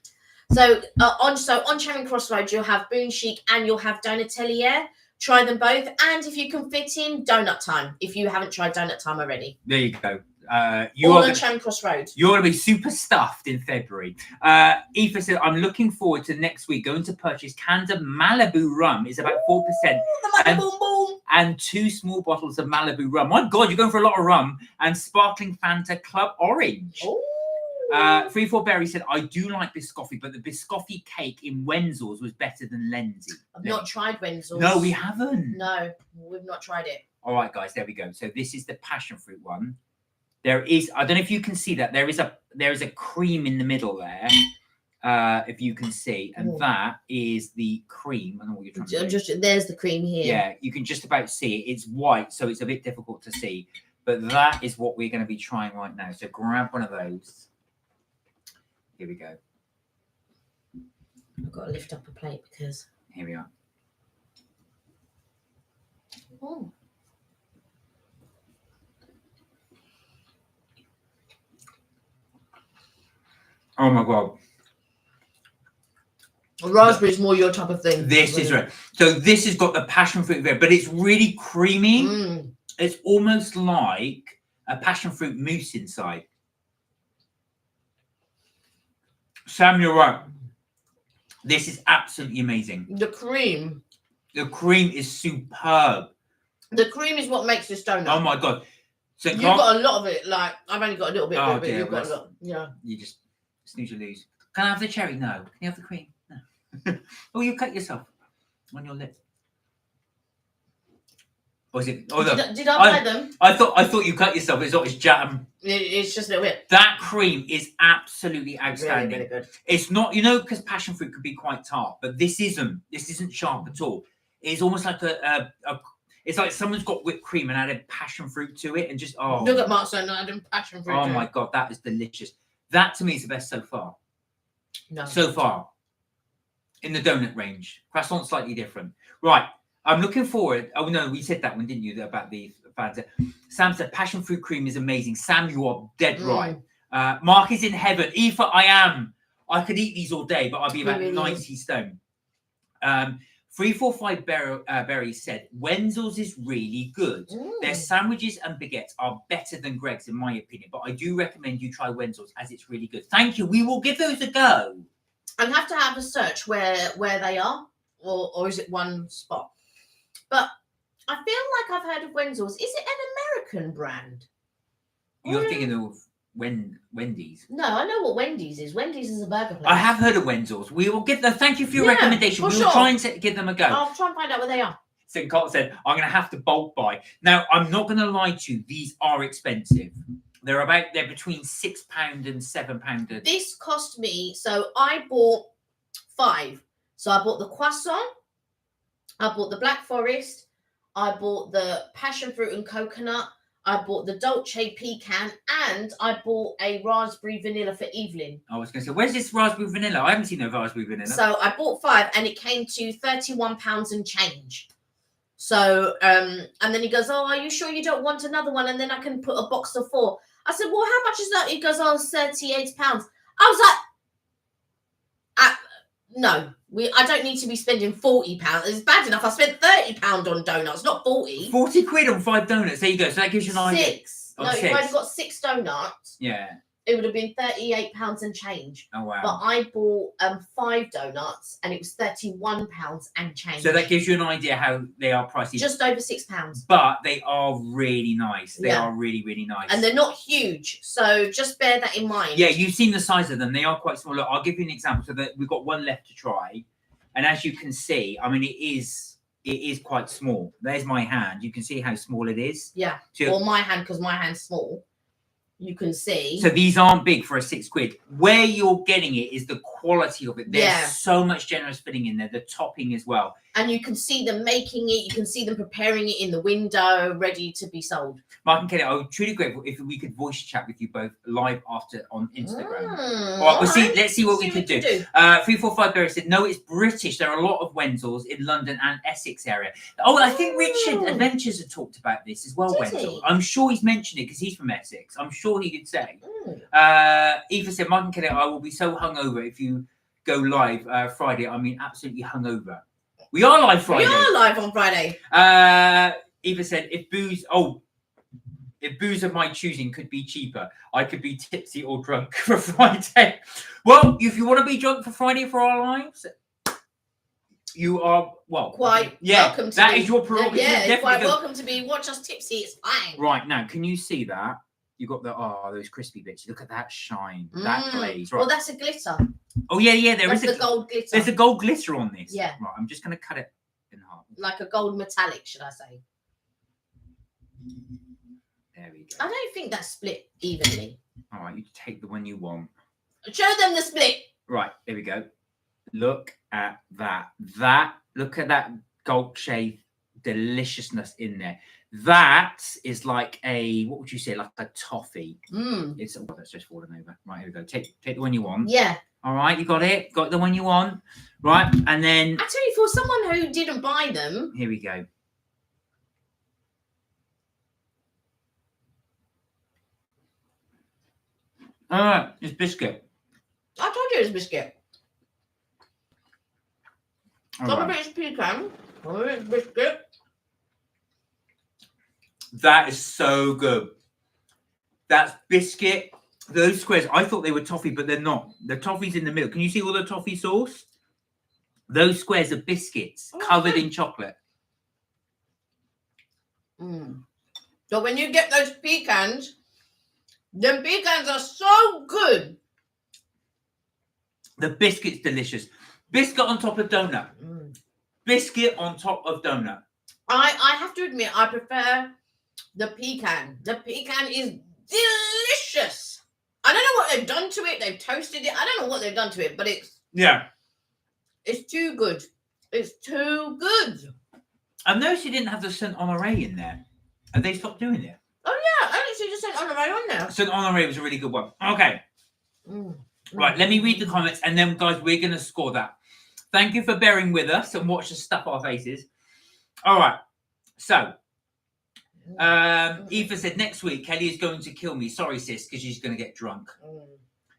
So on Charing Cross Road, you'll have Boon Chic and you'll have Donatelier. Try them both, and if you can fit in, Donut Time. If you haven't tried Donut Time already, there you go. All on Charing Cross Road. You're going to be super stuffed in February. Aoife said, I'm looking forward to next week going to purchase cans of Malibu rum. It's about 4%. And 2 small bottles of Malibu rum. My God, you're going for a lot of rum. And sparkling Fanta Club Orange. 34 Berry said, I do like biscotti, but the biscotti cake in Wenzel's was better than Lenzi. I've not tried Wenzel's. No, we haven't. No, we've not tried it. All right, guys, there we go. So this is the passion fruit one. There is, I don't know if you can see that. There is a cream in the middle there. If you can see, and that is the cream. I don't know what you're trying to do. There's the cream here. Yeah, you can just about see it. It's white, so it's a bit difficult to see. But that is what we're going to be trying right now. So grab one of those. Here we go. I've got to lift up a plate because... Here we are. Oh. Oh my God. Raspberry is more your type of thing. This is right. So this has got the passion fruit there, but it's really creamy. It's almost like a passion fruit mousse inside. Sam, you're right. This is absolutely amazing. The cream is superb. The cream is what makes this donut. Oh my God. So you've got a lot of it. Like, I've only got a little bit of it, but dear, you've got a lot. Yeah. You just snooze or lose. Can I have the cherry? No. Can you have the cream? No. Oh, you cut yourself on your lip. Or is it? Oh, no. Did I buy them? I thought you cut yourself. It's not. It's jam. It's just a little bit. That cream is absolutely outstanding. Really, really good. It's not, you know, because passion fruit could be quite tart, but this isn't. This isn't sharp at all. It's almost like it's like someone's got whipped cream and added passion fruit to it, and just Look at Mark saying adding passion fruit. Oh my God, that is delicious. That to me is the best so far. No. So far, in the donut range, croissant slightly different. Right. I'm looking forward. Oh no, we said that one, didn't you? About the Fanta. Sam said passion fruit cream is amazing. Sam, you are dead right. Mark is in heaven. Aoife, I am. I could eat these all day, but I'll be about 90 stone. 345 Berry said Wenzel's is really good. Their sandwiches and baguettes are better than Greg's, in my opinion. But I do recommend you try Wenzel's as it's really good. Thank you. We will give those a go. And have to have a search where they are, or is it one spot? But I feel like I've heard of Wenzel's. Is it an American brand? You're thinking of Wendy's. No, I know what Wendy's is. Wendy's is a burger place. I have heard of Wenzel's. We will give them. Thank you for your recommendation. We will try and give them a go. I'll try and find out where they are. St. Cott said, I'm going to have to bulk buy. Now, I'm not going to lie to you. These are expensive. They're between £6 and £7. This cost me, so I bought 5. So I bought the croissant, I bought the Black Forest, I bought the passion fruit and coconut, I bought the Dolce pecan, and I bought a raspberry vanilla for Evelyn. I was going to say, where's this raspberry vanilla? I haven't seen no raspberry vanilla. So I bought 5, and it came to £31 and change. So, and then he goes, "Oh, are you sure you don't want another one? And then I can put a box of 4." I said, "Well, how much is that?" He goes, "Oh, £38." I was like, "No, I don't need to be spending £40. It's bad enough I spent £30 on donuts, not 40. 40 quid on 5 donuts. There you go. So that gives you an idea. 6. No, if I'd got 6 donuts, yeah, it would have been £38 and change. Oh wow. But I bought 5 donuts, and it was £31 and change. So that gives you an idea how they are pricey. Just over £6. But they are really nice. They are really, really nice. And they're not huge, so just bear that in mind. Yeah, you've seen the size of them. They are quite small. Look, I'll give you an example. So that we've got one left to try, and as you can see, I mean, it is quite small. There's my hand. You can see how small it is. Yeah. So, or my hand, because my hand's small. You can see. So these aren't big for a 6 quid. Where you're getting it is the quality of it. There's so much generous filling in there. The topping as well. And you can see them making it. You can see them preparing it in the window, ready to be sold. Mark and Kelly, I would truly grateful if we could voice chat with you both live after on Instagram. All right, let's see what we could do. 345 Berry said, "No, it's British. There are a lot of Wenzels in London and Essex area." Oh, I think Richard Adventures had talked about this as well, Wenzel. I'm sure he's mentioned it because he's from Essex. I'm sure he did say. Eva said, "Mark and Kelly, I will be so hungover if you go live Friday. I mean, absolutely hungover." We are live Friday. We are live on Friday. Eva said, if booze of my choosing could be cheaper, I could be tipsy or drunk for Friday. Well, if you want to be drunk for Friday for our lives, you are quite welcome to that be. Is your prerogative. Yeah, quite welcome to be. Watch us tipsy. It's fine. Right now, can you see that? You got those crispy bits. Look at that shine, that glaze. Right. Well, that's a glitter. Oh yeah, That's the gold glitter. There's a gold glitter on this. Yeah. Right, I'm just going to cut it in half. Like a gold metallic, should I say? There we go. I don't think that's split evenly. All right, you take the one you want. Show them the split. Right, there we go. Look at that. Look at that Dolce deliciousness in there. That is like what would you say, like a toffee. It's that's just fallen over. Right, here we go. Take the one you want. Yeah. All right, you got it. Got the one you want. Right, and then actually, for someone who didn't buy them, here we go. All right, it's biscuit. I told you it's biscuit. Some of it's pecan, some of it's biscuit. That is so good. That's biscuit. Those squares, I thought they were toffee, but they're not. The toffee's in the middle. Can you see all the toffee sauce? Those squares are biscuits covered in chocolate. So when you get those pecans, the pecans are so good. The biscuit's delicious. Biscuit on top of donut. Biscuit on top of donut. I have to admit, I prefer the pecan. The pecan is delicious. I don't know what they've done to it. They've toasted it. I don't know what they've done to it, but it's too good. It's too good. I've noticed you didn't have the Saint Honoré in there. Have they stopped doing it? Oh yeah, I actually just Saint Honoré on there. Saint Honoré was a really good one. Okay. Right, let me read the comments, and then guys, we're going to score that. Thank you for bearing with us and watch us stuff our faces. All right. So, Eva said, next week, Kelly is going to kill me. Sorry, sis, because she's going to get drunk.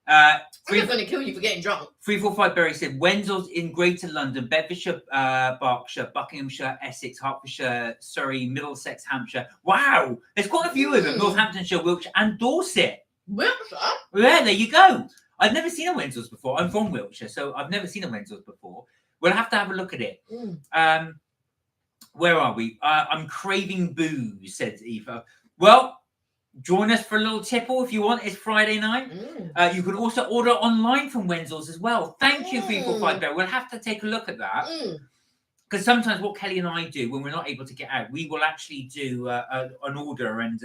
I'm not going to kill you for getting drunk. 345 Berry said, Wenzels in Greater London, Bedfordshire, Berkshire, Buckinghamshire, Essex, Hertfordshire, Surrey, Middlesex, Hampshire. Wow. There's quite a few of them. Northamptonshire, Wiltshire, and Dorset. Wiltshire? Yeah, there you go. I've never seen a Wenzels before. I'm from Wiltshire, so I've never seen a Wenzels before. We'll have to have a look at it. Where are we? I'm craving booze, said Eva. Well, join us for a little tipple if you want. It's Friday night. You can also order online from Wenzels as well. Thank you, 345 Bear. We'll have to take a look at that. Because sometimes what Kelly and I do when we're not able to get out, we will actually do an order and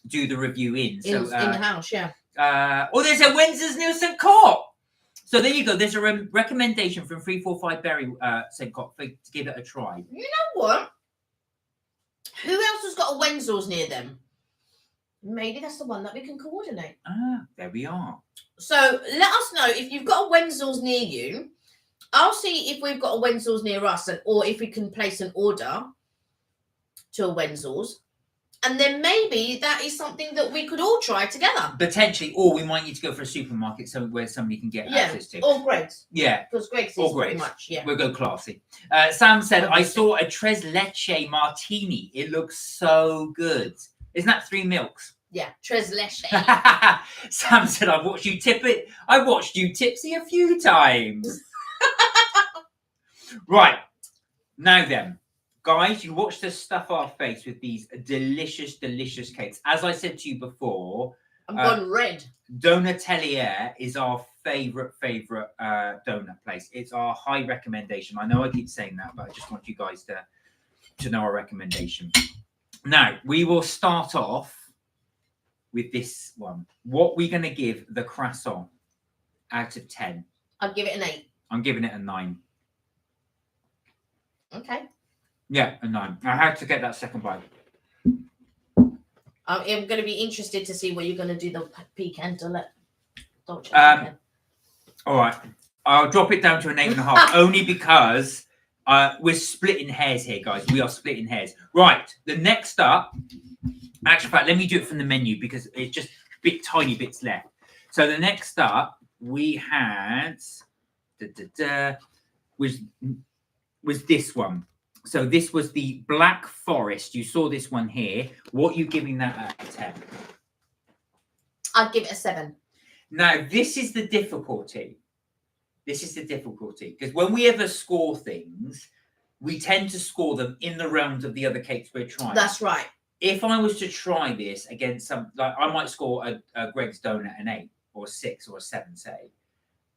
do the review in the house, yeah. There's a Wenzels near St. Cot. So there you go. There's a recommendation from 345 Berry St. Cot to give it a try. You know what? Who else has got a Wenzel's near them? Maybe that's the one that we can coordinate. Ah, there we are. So let us know if you've got a Wenzel's near you. I'll see if we've got a Wenzel's near us, or if we can place an order to a Wenzel's. And then maybe that is something that we could all try together. Potentially, or we might need to go for a supermarket where somebody can get access to. Or Greg's. Yeah. Because Greg's is pretty much, We'll go classy. Sam said, I saw a tast-a-licious martini. It looks so good. Isn't that 3 milks? Yeah, tast-a-licious. Sam said, I've watched you tip it. I watched you tipsy a few times. Right. Now then. Guys, you watched us stuff our face with these delicious, delicious cakes. As I said to you before, I'm gone red. Donatelier is our favourite donut place. It's our high recommendation. I know I keep saying that, but I just want you guys to know our recommendation. Now, we will start off with this one. What we're going to give the croissant out of 10? I'll give it an 8. I'm giving it a 9. Okay. Yeah, a 9. I had to get that second bite. I'm going to be interested to see where you're going to do the pecan dolce. All right. I'll drop it down to an 8.5, only because we're splitting hairs here, guys. We are splitting hairs. Right. The next up, actually, in fact, let me do it from the menu because it's just tiny bits left. So the next up, we had was this one. So this was the Black Forest. You saw this one here. What are you giving that out of 10? I'd give it a 7. Now, this is the difficulty. Because when we ever score things, we tend to score them in the realms of the other cakes we're trying. That's right. If I was to try this against I might score a Greg's Donut an 8 or a 6 or a 7, say.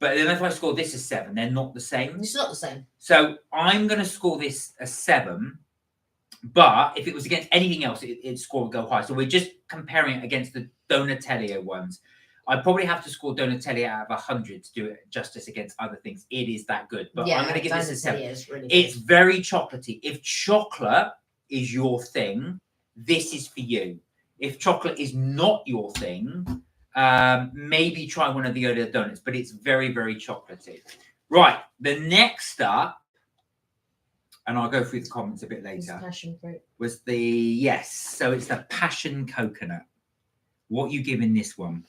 But then if I score this a 7, they're not the same. It's not the same. So I'm going to score this a 7. But if it was against anything else, its score would go high. So we're just comparing it against the Donatello ones. I'd probably have to score Donatello out of 100 to do it justice against other things. It is that good. But I'm going to give this a 7. It's very chocolatey. If chocolate is your thing, this is for you. If chocolate is not your thing, maybe try one of the other donuts, but it's very, very chocolatey. Right, the next up, and I'll go through the comments a bit later, passion fruit. Was so it's the passion coconut. What are you giving this one?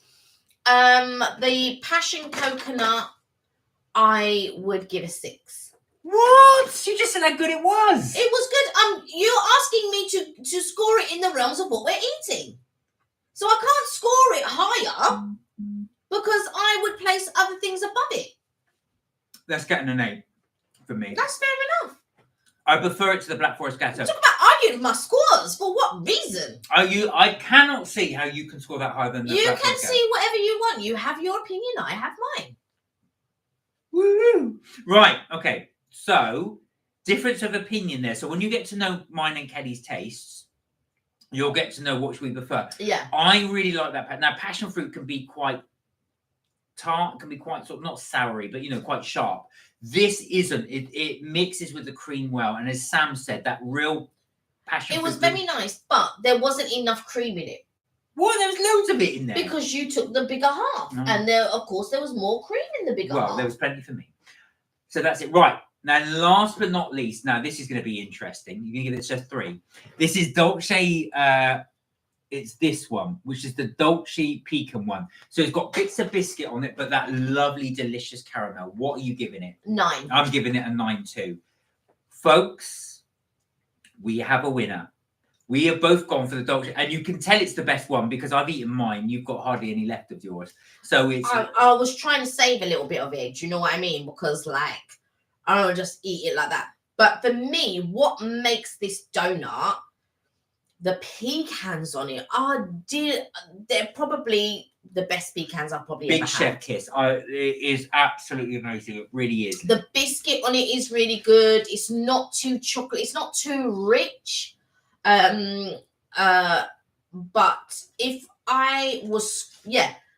The passion coconut, I would give a 6. What? You just said how good it was. It was good. You're asking me to score it in the realms of what we're eating. So I can't score it higher because I would place other things above it. That's getting an 8 for me. That's fair enough. I prefer it to the Black Forest Gatto. Talk about arguing my scores. For what reason? I cannot see how you can score that higher than the You Black can Forest see whatever you want. You have your opinion. I have mine. Woo! Right. Okay. So, difference of opinion there. So when you get to know mine and Kelly's tastes, you'll get to know which we prefer. Yeah. I really like that. Now, passion fruit can be quite tart, can be quite sort of not soury, but quite sharp. This isn't. It mixes with the cream well, and as Sam said, that real passion fruit. It was very nice, but there wasn't enough cream in it. What? There was loads of it in there. Because you took the bigger half, and there was more cream in the bigger half. Well, there was plenty for me. So that's it. Right. Now, last but not least, now this is going to be interesting. You can give it just 3. This is Dolce. It's this one, which is the Dolce Pecan one. So it's got bits of biscuit on it, but that lovely, delicious caramel. What are you giving it? 9. I'm giving it a 9 too. Folks, we have a winner. We have both gone for the Dolce, and you can tell it's the best one because I've eaten mine. You've got hardly any left of yours. So it's. I was trying to save a little bit of it. Do you know what I mean? Because I don't just eat it like that. But for me, what makes this donut, the pecans on it they're probably the best pecans I've probably Big ever chef had. kiss. It is absolutely amazing. It really is. The biscuit on it is really good. It's not too chocolate. It's not too rich. But if I was,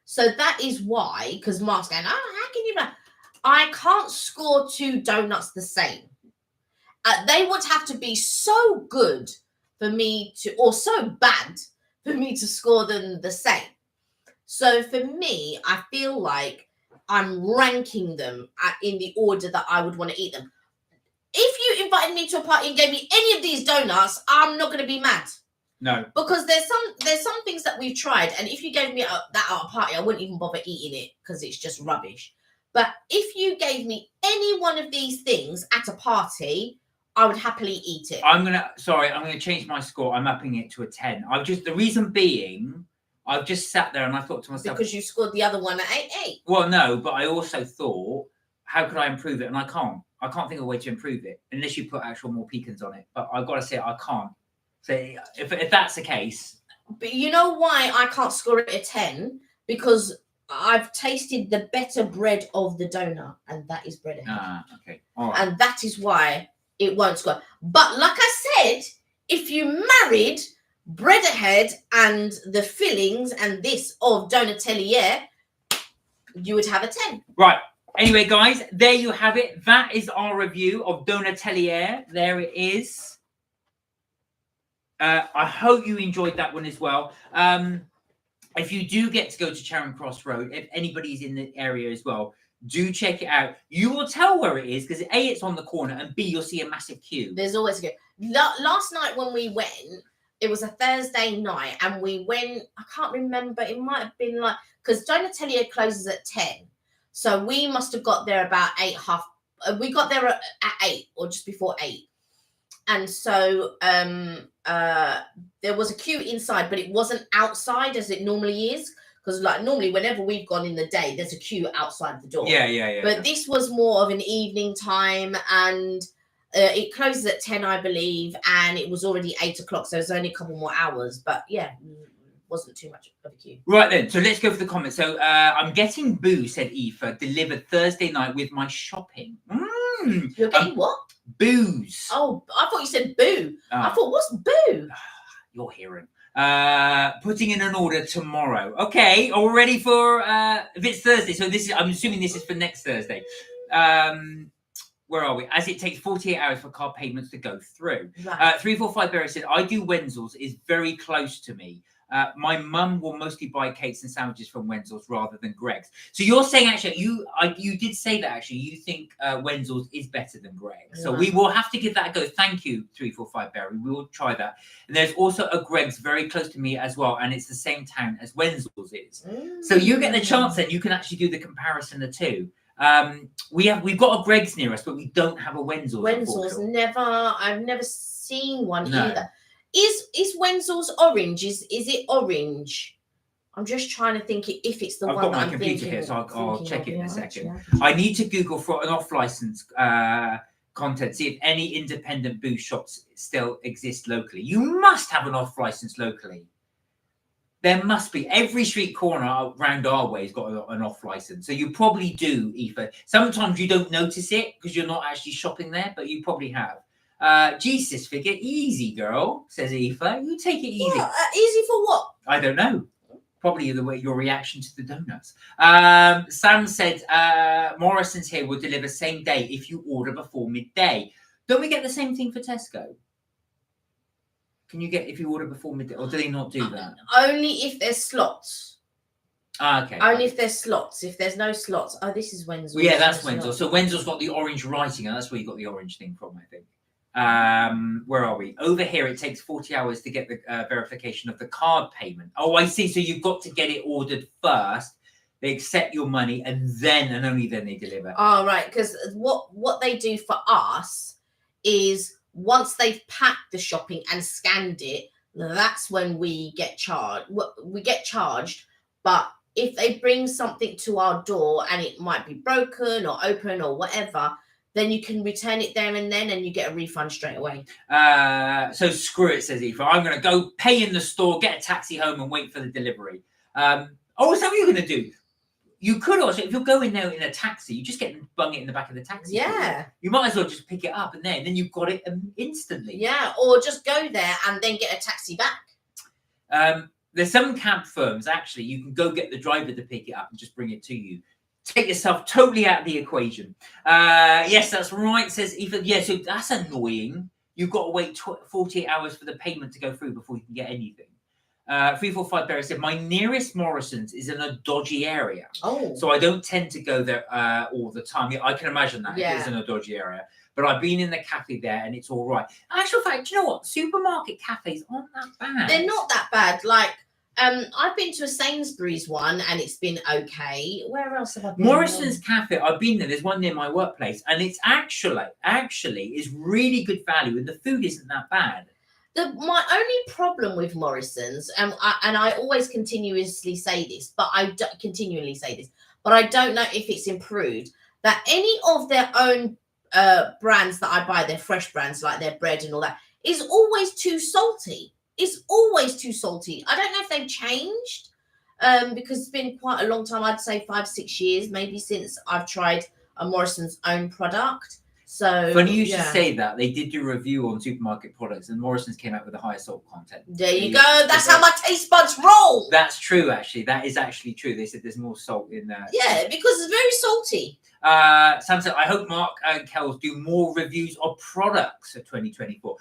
so that is why, because Mark's going, how can you? I can't score 2 donuts the same. They would have to be so good for me to, or so bad for me to score them the same. So for me, I feel like I'm ranking them in the order that I would want to eat them. If you invited me to a party and gave me any of these donuts, I'm not going to be mad. No, because there's some things that we've tried, and if you gave me that at a party, I wouldn't even bother eating it because it's just rubbish. But if you gave me any one of these things at a party, I would happily eat it. I'm gonna change my score. I'm upping it to a 10. The reason being, I've just sat there and I thought to myself, because you scored the other one at 8. Well, no, but I also thought, how could I improve it? And I can't think of a way to improve it unless you put actual more pecans on it. But I've got to say, I can't. So if that's the case, but you know why I can't score it a 10? Because I've tasted the better bread of the donut, and that is bread ahead. Okay, all right. And that is why it won't score. But like I said, if you married bread ahead and the fillings and this of tast-a-licious, you would have a 10. Right. Anyway, guys, there you have it. That is our review of tast-a-licious. There it is. I hope you enjoyed that one as well. If you do get to go to Charing Cross Road, if anybody's in the area as well, do check it out. You will tell where it is because A, it's on the corner, and B, you'll see a massive queue. There's always a queue. Last night when we went, it was a Thursday night, and we went, I can't remember, it might have been like, because tast-a-licious closes at 10. So we must have got there about 8, we got there at 8 or just before 8. And so there was a queue inside, but it wasn't outside as it normally is. Because like normally whenever we've gone in the day, there's a queue outside the door. Yeah. But this was more of an evening time, and it closes at 10, I believe, and it was already 8 o'clock. So there's only a couple more hours. But yeah, wasn't too much of a queue. Right then, so let's go for the comments. So I'm getting boo, said Aoife, delivered Thursday night with my shopping. You're getting what? Booze. Oh, I thought you said boo. I thought, what's boo? You're hearing. Putting in an order tomorrow. Okay, all ready for if it's Thursday. So this is, I'm assuming this is for next Thursday. Where are we? As it takes 48 hours for card payments to go through. Right. 345 Berry said, I do Wenzel's, is very close to me. My mum will mostly buy cakes and sandwiches from Wenzel's rather than Greg's. So you're saying actually, you did say that actually you think Wenzel's is better than Greg's. So we will have to give that a go. Thank you, 345 Berry. We will try that. And there's also a Greg's very close to me as well, and it's the same town as Wenzel's is. So you get the chance then you can actually do the comparison of the two. We've got a Greg's near us, but we don't have a Wenzel's. Wenzel's I've never seen one either. Is Wenzel's orange? Is it orange? I'm just trying to think if it's the one. I've got my computer here, so I'll check it in a second. I need to Google for an off-license content, see if any independent booze shops still exist locally. You must have an off-license locally. There must be. Every street corner around our way has got an off-license. So you probably do, Aoife. Sometimes you don't notice it because you're not actually shopping there, but you probably have. Jesus, figure easy, girl, says Aoife. You take it easy. What? Easy for what? I don't know. Probably the way your reaction to the donuts. Sam said Morrison's here will deliver same day if you order before midday. Don't we get the same thing for Tesco? Can you get if you order before midday, or do they not do that? Only if there's slots. Okay. Only if there's slots. If there's no slots, this is Wenzel's. Well, yeah, that's Wenzel's. So Wenzel's got the orange writing, and that's where you got the orange thing from, I think. Where are we? Over here, it takes 40 hours to get the verification of the card payment. Oh, I see. So you've got to get it ordered first. They accept your money, and then and only then they deliver. Oh, right. Because what they do for us is once they've packed the shopping and scanned it, that's when we get charged. We get charged, but if they bring something to our door and it might be broken or open or whatever, then you can return it there and then, and you get a refund straight away. So screw it, says Aoife. I'm going to go pay in the store, get a taxi home, and wait for the delivery. Is that what you're going to do? You could also, if you're going there in a taxi, you just bung it in the back of the taxi. Yeah. You might as well just pick it up and then you've got it instantly. Yeah, or just go there and then get a taxi back. There's some camp firms, actually, you can go get the driver to pick it up and just bring it to you. Take yourself totally out of the equation. Yes, that's right, says Aoife. Yeah, so that's annoying. you've got to wait 48 hours for the payment to go through before you can get anything. 345 Berry said, my nearest Morrison's is in a dodgy area. Oh. So I don't tend to go there all the time. I can imagine that if it's in a dodgy area. But I've been in the cafe there and it's all right. Actual fact, do you know what? Supermarket cafes aren't that bad. They're not that bad. Like, I've been to a Sainsbury's one and it's been okay. Where else have I been? Morrison's Cafe, I've been there. There's one near my workplace, and it's actually is really good value, and the food isn't that bad. My only problem with Morrison's, and I always continuously say this, but I don't know if it's improved. That any of their own brands that I buy, their fresh brands like their bread and all that, is always too salty. It's always too salty. I don't know if they've changed, because it's been quite a long time. I'd say 5-6 years maybe since I've tried a Morrison's own product. So funny you should say that. They did do a review on supermarket products, and Morrison's came out with a higher salt content. There you go. That's how my taste buds roll. That's true, actually. That is actually true. They said there's more salt in there. Yeah, because it's very salty. Sam said, I hope Mark and Kels do more reviews of products for 2024.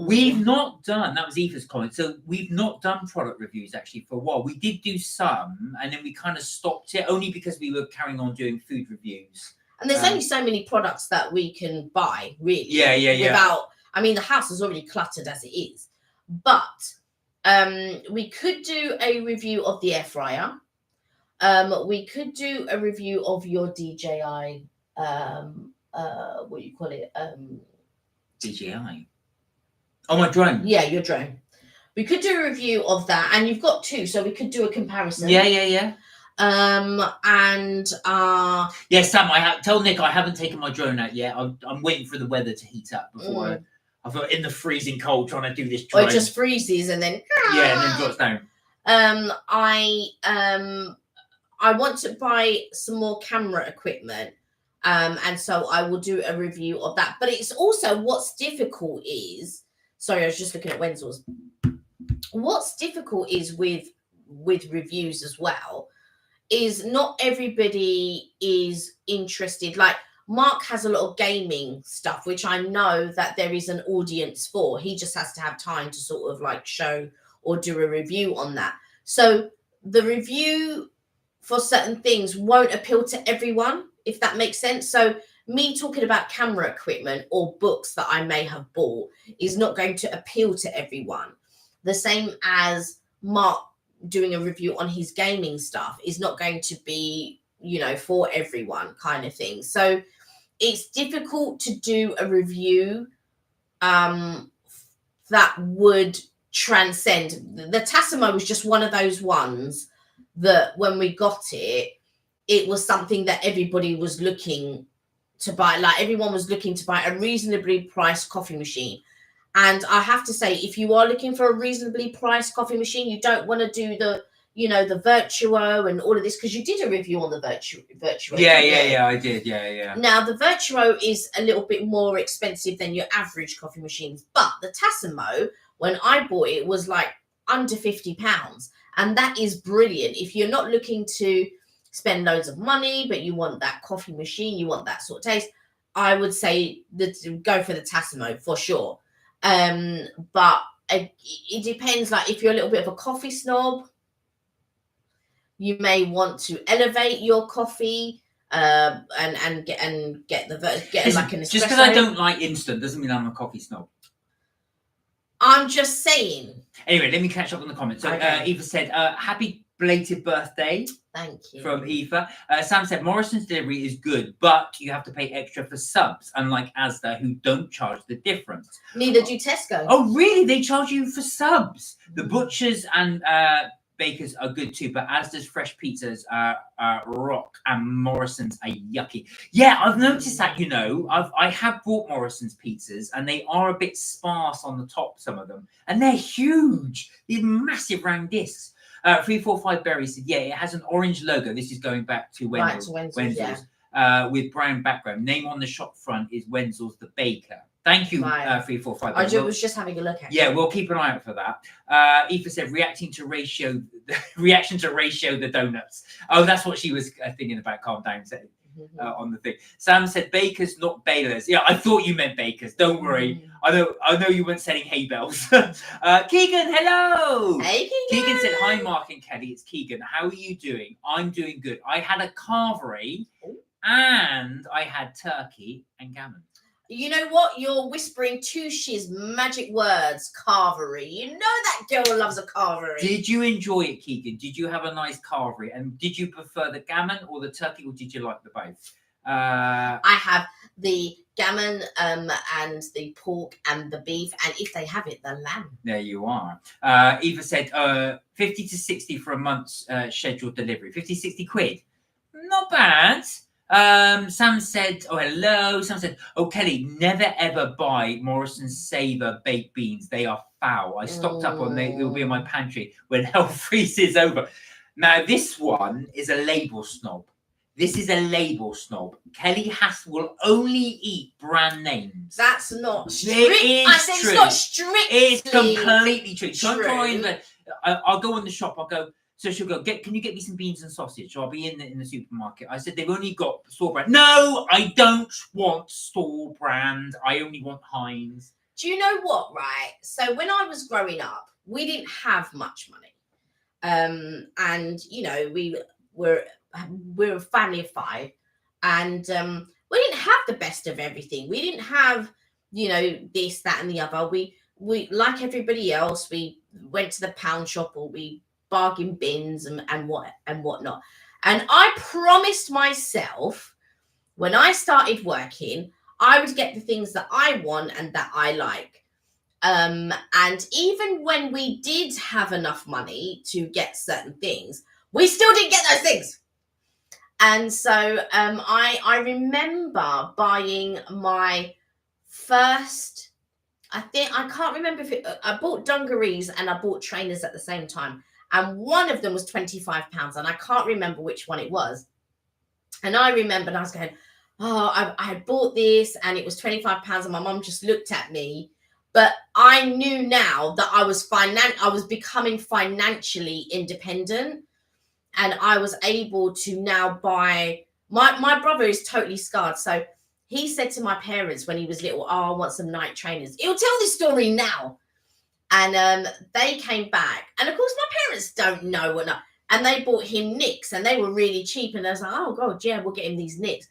We've not done, that was Aoife's comment, so we've not done product reviews actually for a while. We did do some, and then we kind of stopped it, only because we were carrying on doing food reviews. And there's only so many products that we can buy, really. Yeah. Without, I mean, the house is already cluttered as it is. But we could do a review of the air fryer. We could do a review of your DJI, what do you call it? DJI? Oh, my drone. Yeah, your drone. We could do a review of that. And you've got two, so we could do a comparison. Yeah. Yes, Sam, tell Nick I haven't taken my drone out yet. I'm waiting for the weather to heat up before I've got in the freezing cold trying to do this drone. Or it just freezes and then and then drops down. I want to buy some more camera equipment, and so I will do a review of that. But it's also what's difficult is, sorry, I was just looking at Wenzel's. What's difficult is with reviews as well, is not everybody is interested. Like Mark has a lot of gaming stuff, which I know that there is an audience for. He just has to have time to sort of like show or do a review on that. So the review for certain things won't appeal to everyone, if that makes sense. So me talking about camera equipment or books that I may have bought is not going to appeal to everyone. The same as Mark doing a review on his gaming stuff is not going to be, for everyone kind of thing. So it's difficult to do a review that would transcend. The Tassimo was just one of those ones that when we got it, it was something that everybody was looking to buy. Like everyone was looking to buy a reasonably priced coffee machine. And I have to say, if you are looking for a reasonably priced coffee machine, you don't want to do the Virtuo and all of this, because you did a review on the Virtuo. Yeah, I did. Yeah. Now, the Virtuo is a little bit more expensive than your average coffee machines. But the Tassimo, when I bought it, was like under £50. And that is brilliant. If you're not looking to spend loads of money, but you want that coffee machine, you want that sort of taste, I would say go for the Tassimo for sure. But it depends. Like if you're a little bit of a coffee snob, you may want to elevate your coffee and get like an espresso. Just because I don't like instant doesn't mean I'm a coffee snob. I'm just saying. Anyway, let me catch up on the comments. So Okay. Eva said, happy belated birthday. Thank you. From Eva. Sam said, Morrison's delivery is good, but you have to pay extra for subs, unlike Asda, who don't charge the difference. Neither do Tesco. Oh, really? They charge you for subs? The butchers and bakers are good too, but Asda's fresh pizzas are rock, and Morrison's are yucky. Yeah, I've noticed that, I have bought Morrison's pizzas, and they are a bit sparse on the top, some of them, and they're huge. These massive round discs. 345 Berry said, yeah, it has an orange logo. This is going back to Wenzel's. With brown background. Name on the shop front is Wenzel's the Baker. Thank you, 345. I was just having a look at it. Yeah, we'll keep an eye out for that. Aoife said, reaction to ratio the donuts. Oh, that's what she was thinking about. Calm down. on the thing. Sam said bakers, not balers. Yeah, I thought you meant bakers. Don't worry. I know you weren't selling hay bales. Keegan, hello. Hey, Keegan. Keegan said, hi, Mark and Kelly. It's Keegan. How are you doing? I'm doing good. I had a carvery and I had turkey and gammon. You know what? You're whispering Tush's magic words, carvery. You know that girl loves a carvery. Did you enjoy it, Keegan? Did you have a nice carvery? And did you prefer the gammon or the turkey, or did you like the both? I have the gammon and the pork and the beef, and if they have it, the lamb. There you are. Eva said 50 to 60 for a month's scheduled delivery. 50, 60 quid. Not bad. Sam said, oh, hello. Sam said, oh, Kelly, never ever buy Morrison Saver baked beans. They are foul. I stocked up on them. They will be in my pantry when hell freezes over. Now, this one is a label snob. This is a label snob. Kelly will only eat brand names. That's not strict. I said it's not strictly. It's completely true. True. I'll go in the shop. I'll go. So she'll go, can you get me some beans and sausage? So I'll be in the supermarket. I said, they've only got store brand. No, I don't want store brand. I only want Heinz. Do you know what, right? So when I was growing up, we didn't have much money. And, you know, we're a family of 5. And we didn't have the best of everything. We didn't have, you know, this, that, and the other. We like everybody else, we went to the pound shop, or we bargain bins and whatnot. And I promised myself when I started working, I would get the things that I want and that I like. And even when we did have enough money to get certain things, we still didn't get those things. And so I remember buying my first, I can't remember if I bought dungarees and I bought trainers at the same time. And one of them was £25, and I can't remember which one it was. And I remembered I was going, oh, I had bought this and it was £25, and my mum just looked at me. But I knew now that I was becoming financially independent, and I was able to now buy. My brother is totally scarred, so he said to my parents when he was little, oh, I want some Nike trainers. He'll tell this story now. And they came back, and of course my parents don't know what not, and they bought him Nicks, and they were really cheap, and I was like, oh god, yeah, we'll get him these Nicks.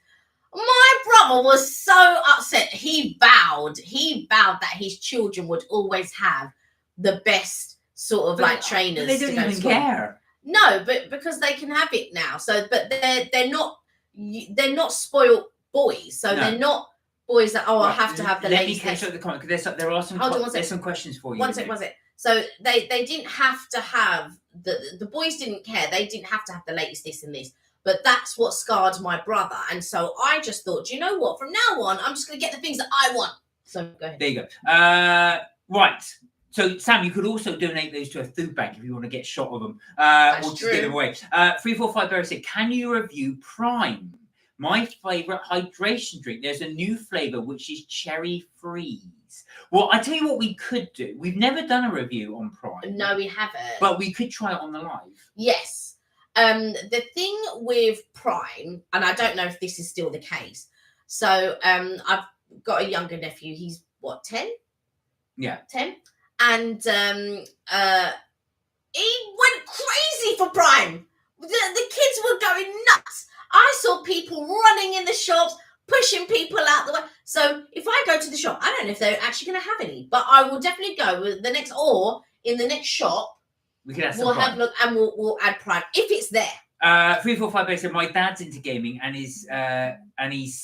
My brother was so upset. He vowed that his children would always have the best sort of like trainers. But they don't even care. No, but because they can have it now. So, but they're not spoiled boys, so they're not boys that, oh, I have to have the latest. Let me catch up the comment, because there are some questions for you. One sec. So they didn't have to have the boys didn't care. They didn't have to have the latest this and this. But that's what scarred my brother. And so I just thought, you know what? From now on, I'm just going to get the things that I want. So go ahead. There you go. Right. So, Sam, you could also donate those to a food bank if you want to get shot of them. Or just give them away. 345 Barry said, can you review Prime? My favourite hydration drink. There's a new flavour, which is cherry freeze. Well, I tell you what we could do. We've never done a review on Prime. No, we haven't. But we could try it on the live. Yes. The thing with Prime, and I don't know if this is still the case. So I've got a younger nephew. He's, what, 10? Yeah. 10. And he went crazy for Prime. The kids were going nuts. I saw people running in the shops, pushing people out the way. So if I go to the shop, I don't know if they're actually going to have any, but I will definitely go with the next, or in the next shop, we'll have a look and we'll add Prime if it's there. 345 said, my dad's into gaming and he's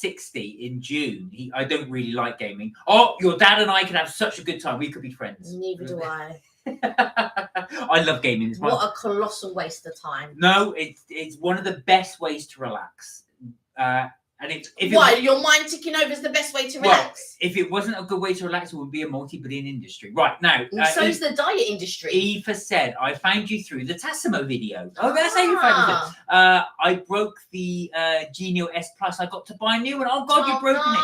60 in June. I don't really like gaming. Oh, your dad and I could have such a good time. We could be friends. Neither do I. I love gaming. What a colossal waste of time. No, it's one of the best ways to relax. Your mind ticking over is the best way to relax. Well, if it wasn't a good way to relax, it would be a multi-billion industry. Right, now. So is the diet industry. Eva said, I found you through the Tassimo video. Oh, that's how you found it. I broke the Genio S Plus. I got to buy a new one. Oh, God, you've broken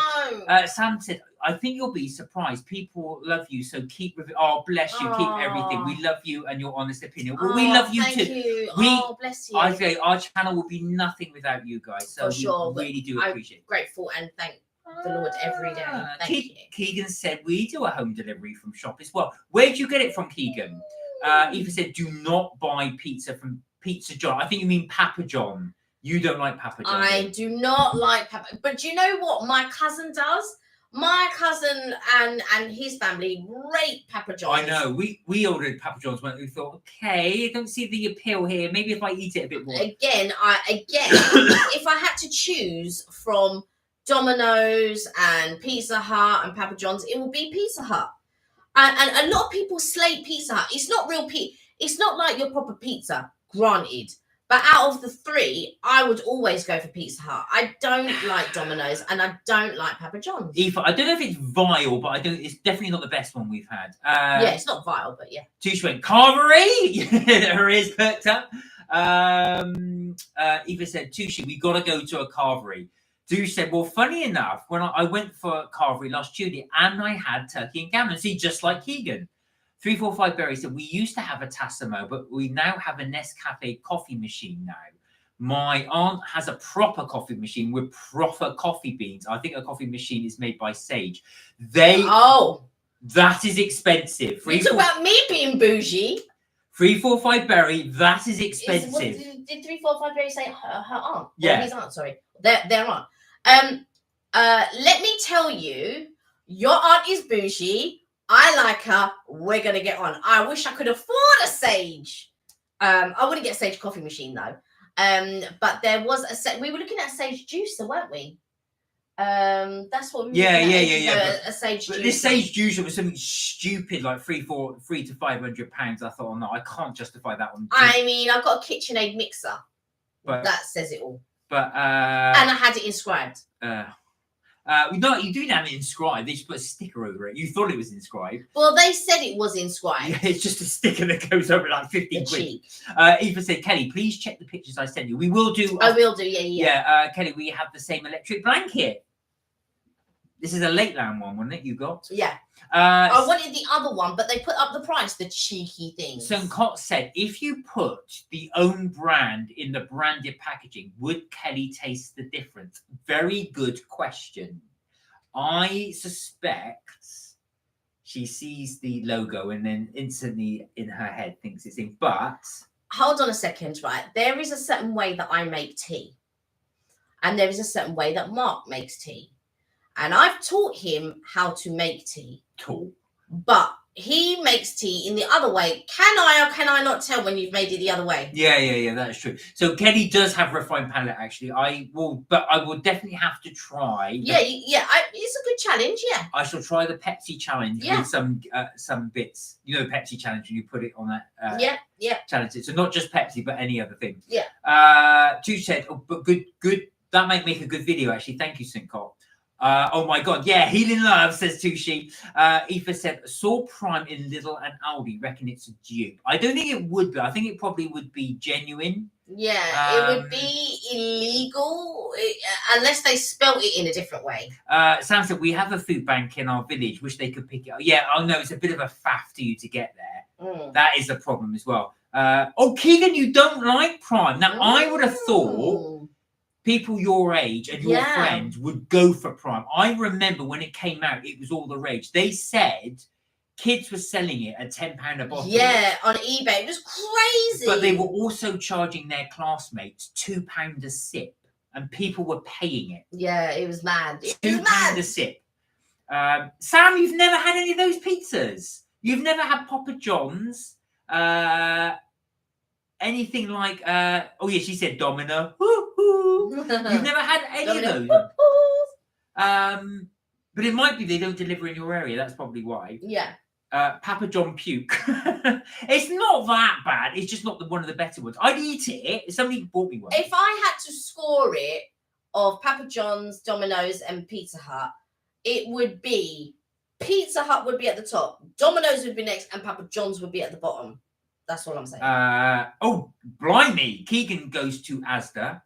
it. Sam said, I think you'll be surprised. People love you, so keep. Oh, bless you. Keep everything. We love you and your honest opinion. Well, we love you thank too. You. We, Bless you. I say our channel will be nothing without you guys. So For sure. we really do appreciate it. Grateful and thank the Lord every day. Thank you. Keegan said we do a home delivery from shop as well. Where did you get it from, Keegan? Eva said, do not buy pizza from Pizza John. I think you mean Papa John. You don't like Papa John. I do not like Papa. But do you know what my cousin does? My cousin and his family rate Papa John's. I know. We ordered Papa John's when we thought, okay, I don't see the appeal here. Maybe if I eat it a bit more. Again, if I had to choose from Domino's and Pizza Hut and Papa John's, it would be Pizza Hut. And a lot of people slate Pizza Hut. It's not real pizza. It's not like your proper pizza, granted. But out of the three, I would always go for Pizza Hut. I don't like Domino's and I don't like Papa John's. Eva, I don't know if it's vile, but it's definitely not the best one we've had. Yeah, it's not vile, but yeah. Tush went, Carvery! Her ears perked up. Eva said, Tushy, we got to go to a Carvery. Tush said, well, funny enough, when I went for Carvery last Tuesday and I had turkey and gammon, see, just like Keegan. 345 Berry said, we used to have a Tassimo, but we now have a Nescafe coffee machine now. My aunt has a proper coffee machine with proper coffee beans. I think a coffee machine is made by Sage. That is expensive. You talk about me being bougie. 345 Berry, that is expensive. Did 345 Berry say her aunt? Yeah. Or his aunt, sorry. Their aunt. Let me tell you, your aunt is bougie. I like her. We're going to get on. I wish I could afford a Sage. I wouldn't get a Sage coffee machine, though. But there was we were looking at a Sage juicer, weren't we? That's what we were looking at. A Sage juicer. This Sage juicer was something stupid, like £300 to £500. I thought, oh, no, I can't justify that one. I mean, I've got a KitchenAid mixer. But that says it all. But and I had it inscribed. No, you do have it inscribed. They just put a sticker over it. You thought it was inscribed. Well, they said it was inscribed. Yeah, it's just a sticker that goes over like 15 quid. Eva said, Kelly, please check the pictures I sent you. We will do. I will do, yeah. Yeah, Kelly, we have the same electric blanket. This is a Lateland one, wasn't it? You got? Yeah. I wanted the other one, but they put up the price, the cheeky thing. So Cott said, if you put the own brand in the branded packaging, would Kelly taste the difference? Very good question. I suspect she sees the logo and then instantly in her head thinks it's in, but... Hold on a second, right? There is a certain way that I make tea. And there is a certain way that Mark makes tea. And I've taught him how to make tea. Cool. But he makes tea in the other way. Can I or can I not tell when you've made it the other way? Yeah, that is true. So Kelly does have refined palate, actually. I will definitely have to try. Yeah, it's a good challenge, yeah. I shall try the Pepsi challenge with some bits. You know the Pepsi challenge, and you put it on that challenge. So not just Pepsi, but any other thing. Yeah. Two said, but good. That might make a good video, actually. Thank you, Sincop. Oh my God, yeah, Healing Love, says Tushi. Aoife said, saw Prime in Lidl and Aldi, reckon it's a dupe. I don't think it would be. I think it probably would be genuine. Yeah, it would be illegal unless they spelt it in a different way. Sam said, we have a food bank in our village. Wish they could pick it up. Yeah, I know, it's a bit of a faff to you to get there. That is a problem as well. Keegan, you don't like Prime. Now, I would have thought... people your age and your friends would go for Prime. I remember when it came out, it was all the rage. They said kids were selling it at £10 a bottle. Yeah, on eBay. It was crazy. But they were also charging their classmates £2 a sip. And people were paying it. Yeah, it was mad. £2 a sip. Sam, you've never had any of those pizzas? You've never had Papa John's? Anything like, she said Domino. You've never had any of those. But it might be they don't deliver in your area. That's probably why. Yeah. Papa John puke. It's not that bad. It's just not one of the better ones. I'd eat it if somebody bought me one. If I had to score it of Papa John's, Domino's, and Pizza Hut, it would be Pizza Hut would be at the top, Domino's would be next, and Papa John's would be at the bottom. That's all I'm saying. Blimey. Keegan goes to Asda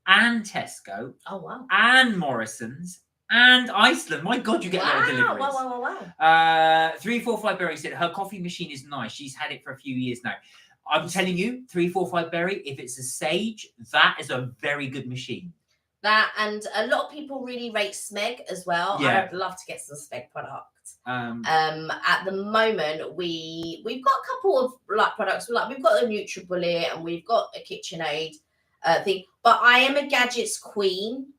and Tesco. Oh, wow. And Morrison's and Iceland. My God, you get a lot of deliveries. Wow. 345 Berry said her coffee machine is nice. She's had it for a few years now. I'm telling you, 345 Berry, if it's a Sage, that is a very good machine. That, and a lot of people really rate Smeg as well. Yeah. I'd love to get some Smeg product. At the moment we've got a couple of like products. Like we've got a NutriBullet and we've got a KitchenAid thing. But I am a gadgets queen.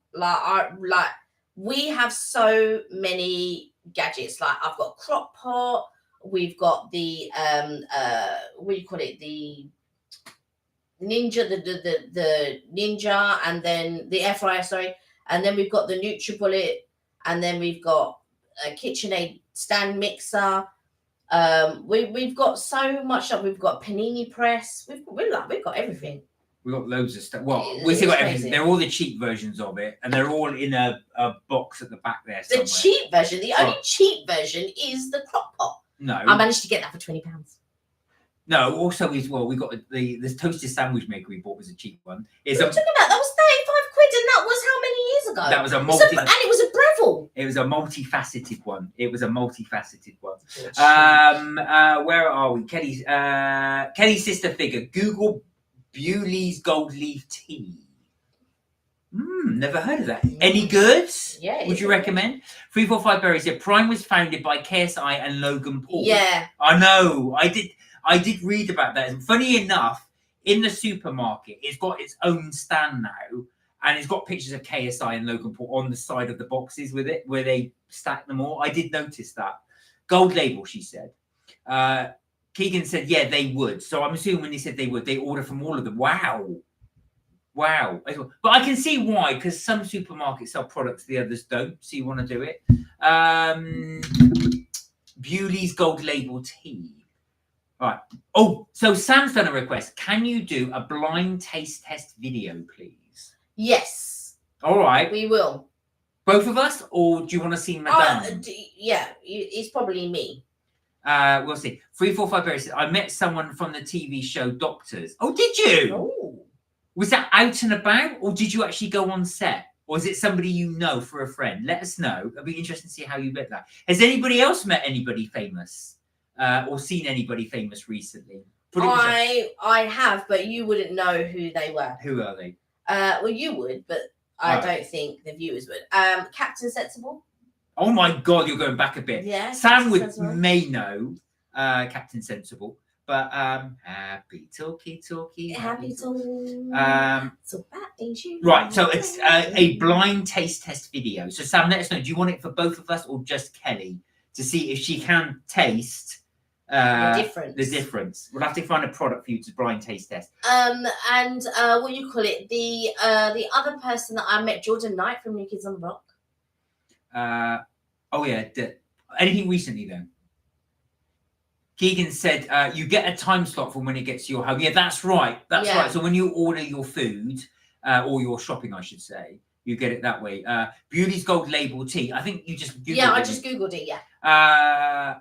We have so many gadgets. Like I've got a crock pot. We've got the what do you call it? The Ninja, the Ninja, and then the air fryer. Sorry, and then we've got the NutriBullet, and then we've got a KitchenAid stand mixer. We've got so much stuff. We've got panini press. We've got everything. We've got loads of stuff. Well, we've got everything. They're all the cheap versions of it, and they're all in a box at the back there somewhere. The cheap version. The only cheap version is the crock pot. No, I managed to get that for £20. No, also as well, we got the toasted sandwich maker we bought was a cheap one. What are you talking about? That was £35, and that was how many years ago? That was and it was a Breville. It was a multifaceted one. Where are we? Kelly's sister figure. Google Bewley's Gold Leaf Tea. Never heard of that. Any good? Yeah. Would you recommend? 345 Berry said Prime was founded by KSI and Logan Paul. Yeah. I know. I did read about that. And funny enough, in the supermarket, it's got its own stand now, and it's got pictures of KSI and Logan Paul on the side of the boxes with it, where they stack them all. I did notice that. Gold label, she said. Keegan said, yeah, they would. So I'm assuming when they said they would, they order from all of them. Wow. But I can see why, because some supermarkets sell products the others don't. So you want to do it. Bewley's Gold Label Tea. All right. Oh, so Sam's done a request. Can you do a blind taste test video, please? Yes. All right. We will. Both of us, or do you want to see Madame? Yeah, it's probably me. We'll see. 345 Berry said, I met someone from the TV show Doctors. Oh, did you? Oh. Was that out and about, or did you actually go on set? Or is it somebody you know for a friend? Let us know. It'll be interesting to see how you met that. Has anybody else met anybody famous? Or seen anybody famous recently? I have, but you wouldn't know who they were. Who are they? Well, you would, but I don't think the viewers would. Captain Sensible. Oh my God, you're going back a bit. Yeah. Sam may know Captain Sensible, but happy talkie. Happy talkie. So that ain't you. Right, so it's a blind taste test video. So Sam, let us know. Do you want it for both of us or just Kelly to see if she can taste the difference? We'll have to find a product for you to blind taste test. And what do you call it? The other person that I met, Jordan Knight from New Kids on the Block. Anything recently then? Keegan said you get a time slot from when it gets to your home. Yeah, that's right. Right. So when you order your food or your shopping, I should say, you get it that way. Bewley's Gold Label Tea. I think you just Googled I just Googled it, yeah.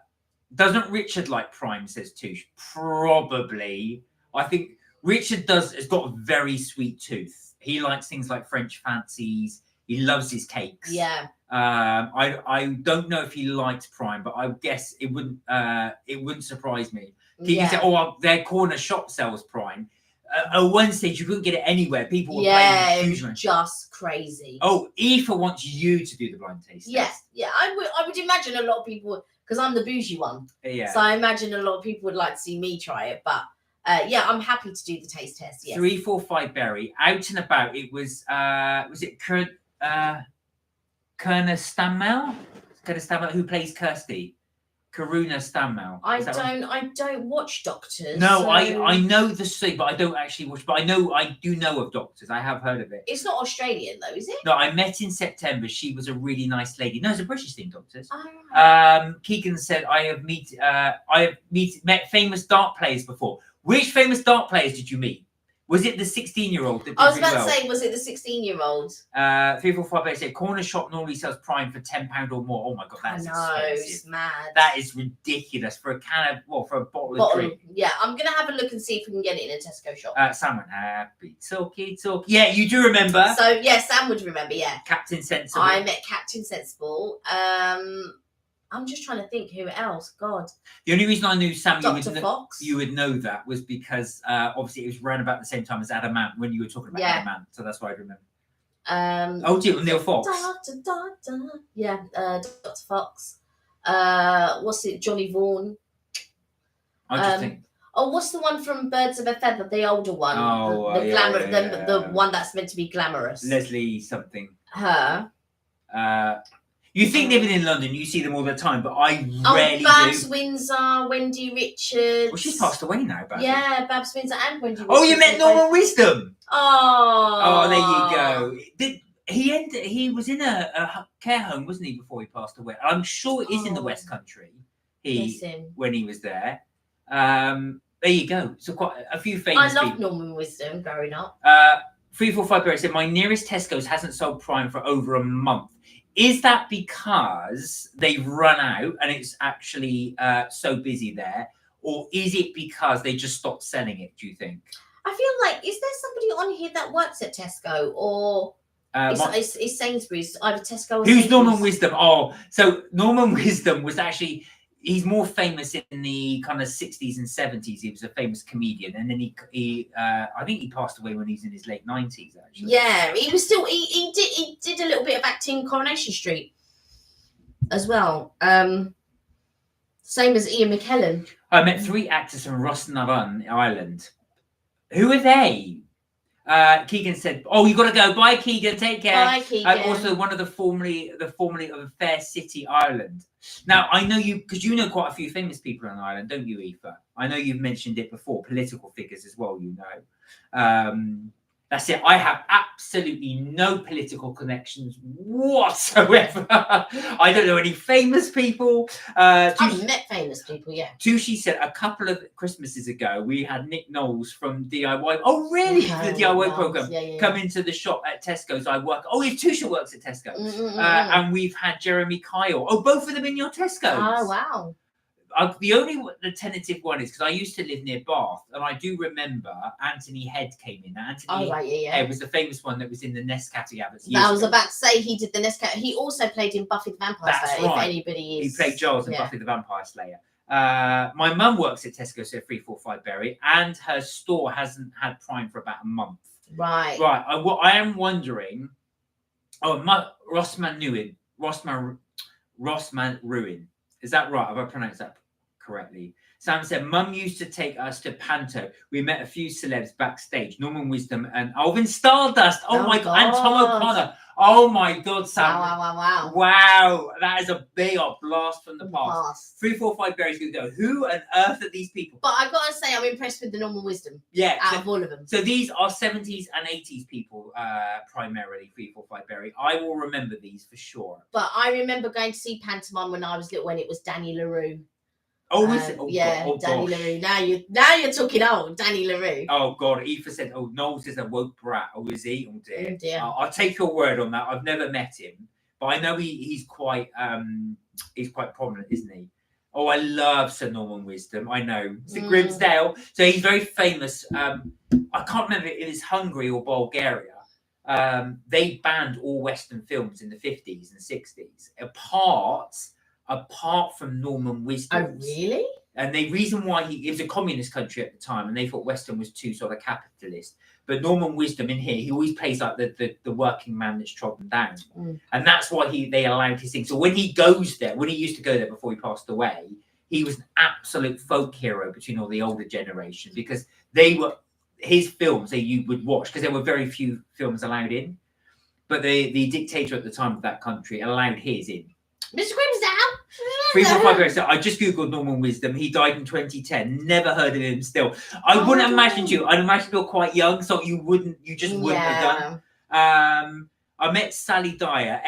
Doesn't Richard like Prime, says Touche? Probably. I think Richard has got a very sweet tooth. He likes things like French fancies. He loves his cakes. Yeah. I don't know if he likes Prime, but I guess it wouldn't surprise me. Keegan said, "Oh, their corner shop sells Prime." At one stage, you couldn't get it anywhere. People were playing huge ones. Just crazy. Oh, Aoife wants you to do the blind taste test. Yeah. I would imagine a lot of people, because I'm the bougie one. Yeah. So I imagine a lot of people would like to see me try it. But I'm happy to do the taste test. Yes. 345 Berry, out and about. It was it Karuna Stammel, who plays Kirsty. Karuna Stammel. I don't watch Doctors. No, so... I know the scene, but I don't actually watch. But I do know of Doctors. I have heard of it. It's not Australian though, is it? No, I met in September. She was a really nice lady. No, it's a British thing, Doctors. Oh. Keegan said I have met famous dart players before. Which famous dart players did you meet? Was it the 16-year-old that did I was really about well? to say, was it the 16-year-old? 345 said corner shop normally sells prime for £10 or more. Oh my god, that's expensive. It's mad. That is ridiculous for a can of for a bottle of drink. Yeah, I'm gonna have a look and see if we can get it in a Tesco shop. Sam went happy talkie. Yeah, you do remember. So yeah, Sam would remember. Yeah, Captain Sensible. I met Captain Sensible. I'm just trying to think who else. God. The only reason I knew Sam, Fox. You would know that was because obviously it was around about the same time as Adamant when you were talking about Adamant, so that's why I remember. Neil Fox. Yeah, Dr. Fox. What's it? Johnny Vaughan. I just think. Oh, what's the one from Birds of a Feather? The older one. Oh, the glamour. The one that's meant to be glamorous. Leslie something. Her. You think living in London, you see them all the time, but I rarely Babs do. Windsor, Wendy Richards. Well, she's passed away now, Babs. Yeah, Babs Windsor and Wendy Richards. Oh, you met Norman Wisdom. Oh, there you go. He was in a care home, wasn't he, before he passed away? I'm sure it is in the West Country. When he was there. There you go. So quite a few famous people. I loved Norman Wisdom growing up. 345 Barry said, my nearest Tesco's hasn't sold prime for over a month. Is that because they've run out and it's actually so busy there? Or is it because they just stopped selling it, do you think? I feel like, is there somebody on here that works at Tesco? Or it's Sainsbury's, either Tesco or Who's Sainsbury's? Norman Wisdom? Oh, so Norman Wisdom was actually... He's more famous in the kind of 60s and 70s. He was a famous comedian, and then he I think he passed away when he's in his late 90s. Actually, yeah, he was still he did a little bit of acting in Coronation Street as well. Same as Ian McKellen. I met 3 actors from Rosnarun, Ireland. Who are they? Keegan said, "Oh, you got to go. Bye, Keegan. Take care." Bye, Keegan. I'm also one of the formerly of Fair City, Ireland. Now, I know you because you know quite a few famous people in Ireland, don't you, Aoife? I know you've mentioned it before. Political figures as well, you know. That's it. I have absolutely no political connections whatsoever. I don't know any famous people. I've met famous people, yeah. Tushi said a couple of Christmases ago, we had Nick Knowles from DIY. Oh, really? The DIY program. Yeah. Come into the shop at Tesco's. I work. Oh, Tusha works at Tesco. And we've had Jeremy Kyle. Oh, both of them in your Tesco's. Oh, wow. The tentative one is because I used to live near Bath, and I do remember Anthony Head came in. Anthony Head was the famous one that was in the Nescafe adverts. I was about to say he did the Nescafe. He also played in Buffy the Vampire Slayer. Right. If anybody is, he played Giles in Buffy the Vampire Slayer. My mum works at Tesco, so 345 Berry, and her store hasn't had Prime for about a month. Right. I am wondering. Oh, Rossman Ruin. Is that right? Have I pronounced that correctly? Sam said, Mum used to take us to Panto. We met a few celebs backstage. Norman Wisdom and Alvin Stardust. Oh my God. And Tom O'Connor. Oh my God, Sam. Wow. That is a big blast from the past. 345 Berries going to go, who on earth are these people? But I've got to say, I'm impressed with the Norman Wisdom. Yeah. Out of all of them. So these are 70s and 80s people, primarily, 345 Berry. I will remember these for sure. But I remember going to see Pantomime when I was little, when it was Danny LaRue. Oh, is it? Oh, yeah, God. Oh, Danny gosh. LaRue. Now you're talking old, Danny LaRue. Oh God, Aoife said, "Oh, Knowles is a woke brat." Oh, is he? Oh dear. Oh, dear. I'll take your word on that. I've never met him, but I know he's quite prominent, isn't he? Oh, I love Sir Norman Wisdom. I know. It's Grimsdale. So he's very famous. I can't remember if it was Hungary or Bulgaria. They banned all Western films in the 50s and 60s, apart from Norman Wisdom. Oh, really? And the reason why it was a communist country at the time, and they thought Western was too sort of capitalist. But Norman Wisdom in here, he always plays like the working man that's trodden down. And that's why they allowed his thing. So when he goes there, when he used to go there before he passed away, he was an absolute folk hero between all the older generation, because they were his films that you would watch, because there were very few films allowed in. But the dictator at the time of that country allowed his in. Mr. Grimsdale. 345 years. I just googled Norman Wisdom. He died in 2010. Never heard of him still. I wouldn't imagine you. I'd imagine you're quite young, so you just wouldn't have done. I met Sally Dyer,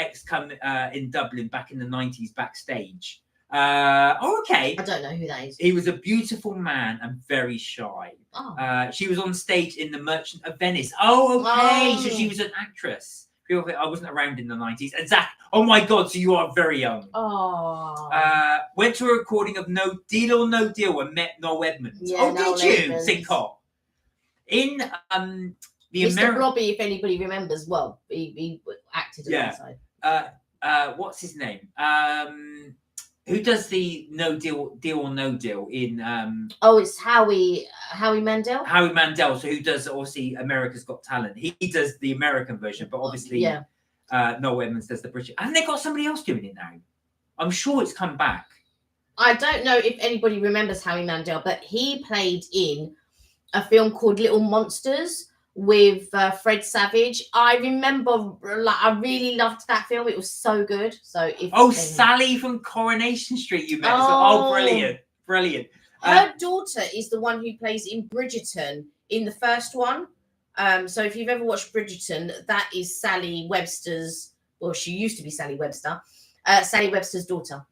in Dublin back in the 90s backstage. Okay. I don't know who that is. He was a beautiful man and very shy. Oh. She was on stage in The Merchant of Venice. Oh, okay. So she Oh. was an actress. People think I wasn't around in the 90s. And Zach, oh my God, so you are very young. Oh. Went to a recording of No Deal or No Deal and met Noel Edmonds. Yeah, oh, Noel did you? Edmonds. St. Cop. In the Mr. Blobby, if anybody remembers, well, he acted alongside. What's his name? Who does the Deal or No Deal in? Oh, it's Howie Mandel. Howie Mandel. So who does obviously America's Got Talent? He does the American version, but obviously, Noel Edmonds does the British. And they got somebody else doing it now. I'm sure it's come back. I don't know if anybody remembers Howie Mandel, but he played in a film called Little Monsters with Fred Savage. I remember, like, I really loved that film. It was so good. So Sally from Coronation Street, you met. Oh, Brilliant. Her daughter is the one who plays in Bridgerton in the first one. So if you've ever watched Bridgerton, that is Sally Webster's. Well, she used to be Sally Webster. Sally Webster's daughter.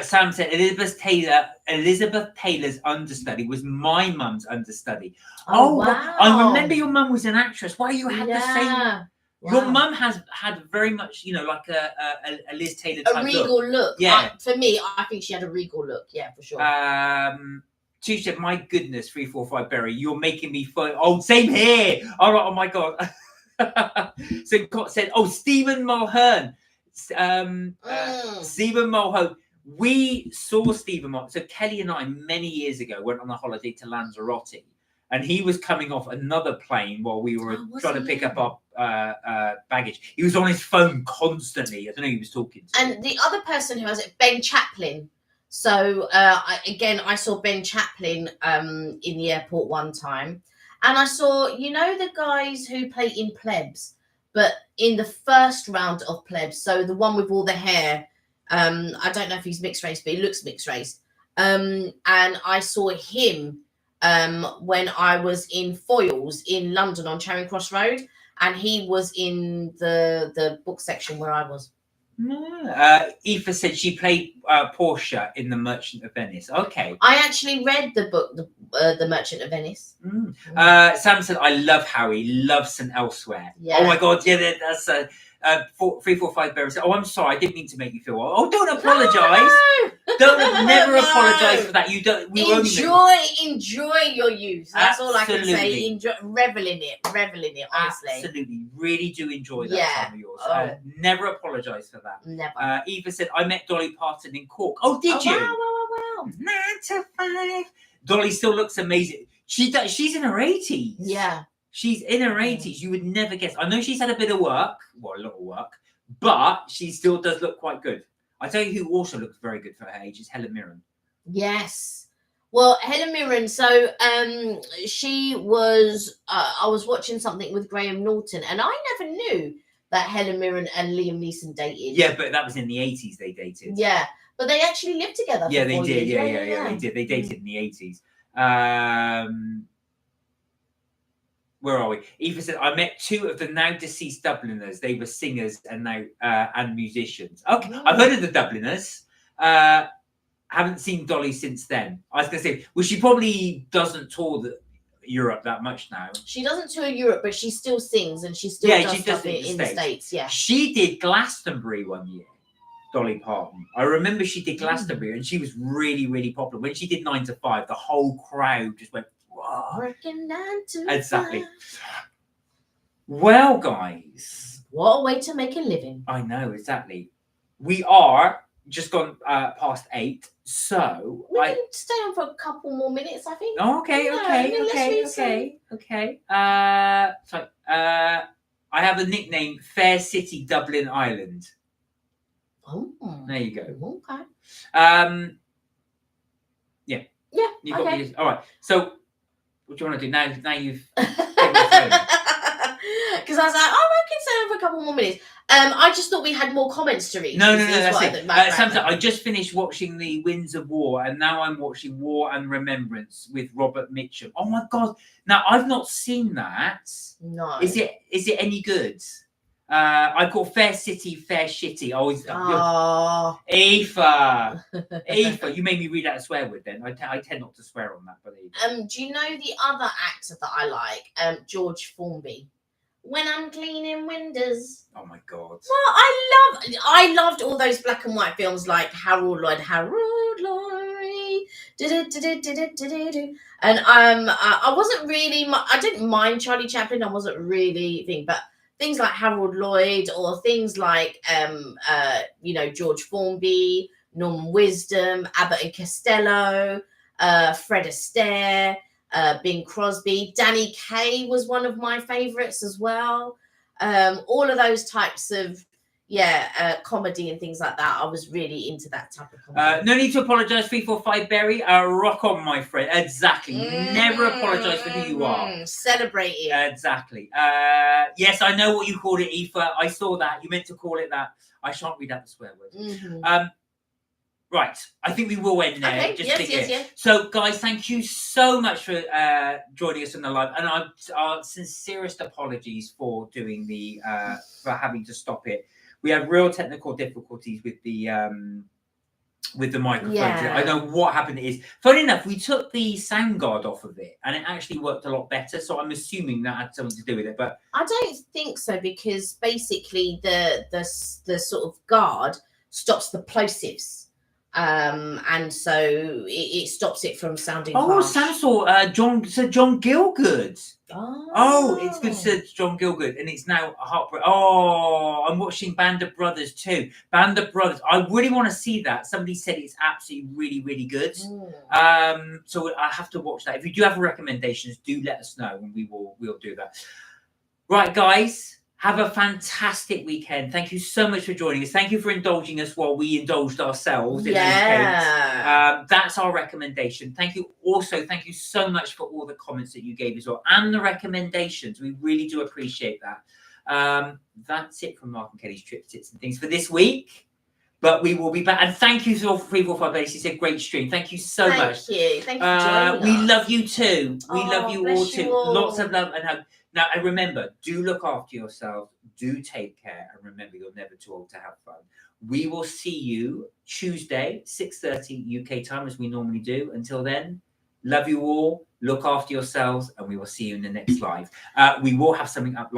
Sam said Elizabeth Taylor's understudy was my mum's understudy. Oh wow. I remember your mum was an actress. Why you had the same? Wow. Your mum has had very much, like a Liz Taylor type regal look. Yeah. For me, I think she had a regal look. Yeah, for sure. She said, "My goodness, 345 Berry, you're making me feel." Oh, same here. All right. Oh my God. So Cott said, "Oh, Stephen Mulhern." Stephen Mulhern. We saw Stephen Mulhern. So Kelly and I, many years ago, went on a holiday to Lanzarote, and he was coming off another plane while we were trying to pick up our baggage. He was on his phone constantly. I don't know who he was talking to. And the other person who has it, Ben Chaplin. So I saw Ben Chaplin in the airport one time, and I saw, the guys who play in Plebs, but in the first round of Plebs, so the one with all the hair. I don't know if he's mixed race, but he looks mixed race. And I saw him when I was in Foyles in London on Charing Cross Road, and he was in the book section where I was. Aoife said she played Portia in The Merchant of Venice. Okay. I actually read the book, The Merchant of Venice. Sam said, I love Howie, loves and elsewhere. Yeah. Oh my God, yeah, that's 345 Berry said, "Oh, I'm sorry, I didn't mean to make you feel." Oh, don't apologise. No. Never apologise for that. You don't. Enjoy your youth. That's all I can say. Enjoy, revel in it. Honestly, absolutely, really do enjoy that time of yours. Never apologise for that. Never. Eva said, "I met Dolly Parton in Cork." Oh, did you? Wow. 9 to 5. Dolly still looks amazing. She's in her 80s. Yeah. She's in her 80s. You would never guess. I know she's had a bit of work. Well, a lot of work. But she still does look quite good. I tell you who also looks very good for her age is Helen Mirren. Yes. Well, Helen Mirren, so she was, I was watching something with Graham Norton, and I never knew that Helen Mirren and Liam Neeson dated. Yeah, but that was in the 80s they dated. Yeah, but they actually lived together. Yeah, they did. Years. Yeah, they did. They dated in the 80s. Where are we? Eva said, I met 2 of the now deceased Dubliners. They were singers and now and musicians. Okay, I've heard of the Dubliners. Haven't seen Dolly since then. I was going to say, well, she probably doesn't tour Europe that much now. She doesn't tour Europe, but she still sings and she still does stuff in the States. Yeah, she did Glastonbury one year. Dolly Parton. I remember she did Glastonbury and she was really, really popular. When she did 9 to 5, the whole crowd just went, wow. Working 9 to 5. Exactly. Well, guys. What a way to make a living. I know, exactly. We are just gone past 8. So we can stay on for a couple more minutes, I think. Oh, okay. So I have a nickname, Fair City, Dublin, Ireland. Oh, there you go. Okay. Yeah. Yeah. Okay. All right. So, what do you want to do now? Now you've taken the phone. Because I was like, I can stay on for a couple more minutes. I just thought we had more comments to read. No, that's it. Samson, I just finished watching The Winds of War, and now I'm watching War and Remembrance with Robert Mitchum. Oh my God! Now I've not seen that. No. Is it any good? I call fair city, fair shitty. I always, Oh. Aoife, Aoife, you made me read out a swear word then. I tend not to swear on that, but there you go. Do you know the other actor that I like? George Formby. When I'm cleaning windows. Oh my god. Well, I loved all those black and white films like Harold Lloyd. And I wasn't really, I didn't mind Charlie Chaplin. I wasn't really thinking, but things like Harold Lloyd or things like George Formby, Norman Wisdom, Abbott and Costello, Fred Astaire, Bing Crosby, Danny Kaye was one of my favorites as well. All of those types of comedy and things like that. I was really into that type of comedy. No need to apologise, 345 Berry. Rock on, my friend. Exactly. Never apologise for who you are. Celebrate it. Exactly. Yes, I know what you called it, Aoife. I saw that. You meant to call it that. I shan't read out the swear word. Right. I think we will end there. Okay. Yes. So, guys, thank you so much for joining us on the live. And our sincerest apologies for doing for having to stop it. We had real technical difficulties with the microphone. Yeah. I don't know what happened. Funny enough, we took the sound guard off of it, and it actually worked a lot better. So I'm assuming that had something to do with it. But I don't think so, because basically the sort of guard stops the plosives. And so it stops it from sounding harsh. Sam saw John Gielgud. Oh, it's good to John Gielgud, and it's now a heartbreak. Oh, I'm watching Band of Brothers too. Band of Brothers. I really want to see that. Somebody said it's absolutely really, really good. So I have to watch that. If you do have recommendations, do let us know, and we'll do that. Right, guys. Have a fantastic weekend. Thank you so much for joining us. Thank you for indulging us while we indulged ourselves. That's our recommendation. Thank you. Also, thank you so much for all the comments that you gave as well, and the recommendations. We really do appreciate that. That's it from Mark and Kelly's Trip Tips and Things for this week. But we will be back. And thank you to 345 Berry. It's a great stream. Thank you so much. Thank you. Thank you for joining us. We love you too. We love you all too. All. Lots of love and hug. Now, and remember, do look after yourselves. Do take care. And remember, you're never too old to have fun. We will see you Tuesday, 6:30 UK time, as we normally do. Until then, love you all. Look after yourselves. And we will see you in the next live. We will have something up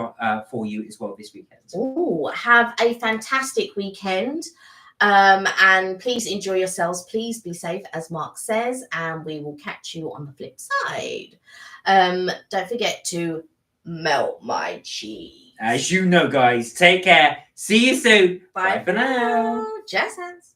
for you as well this weekend. Oh, have a fantastic weekend. And please enjoy yourselves. Please be safe, as Mark says. And we will catch you on the flip side. Don't forget to melt my cheese. As you know, guys, take care. See you soon. Bye for now. Jazz hands.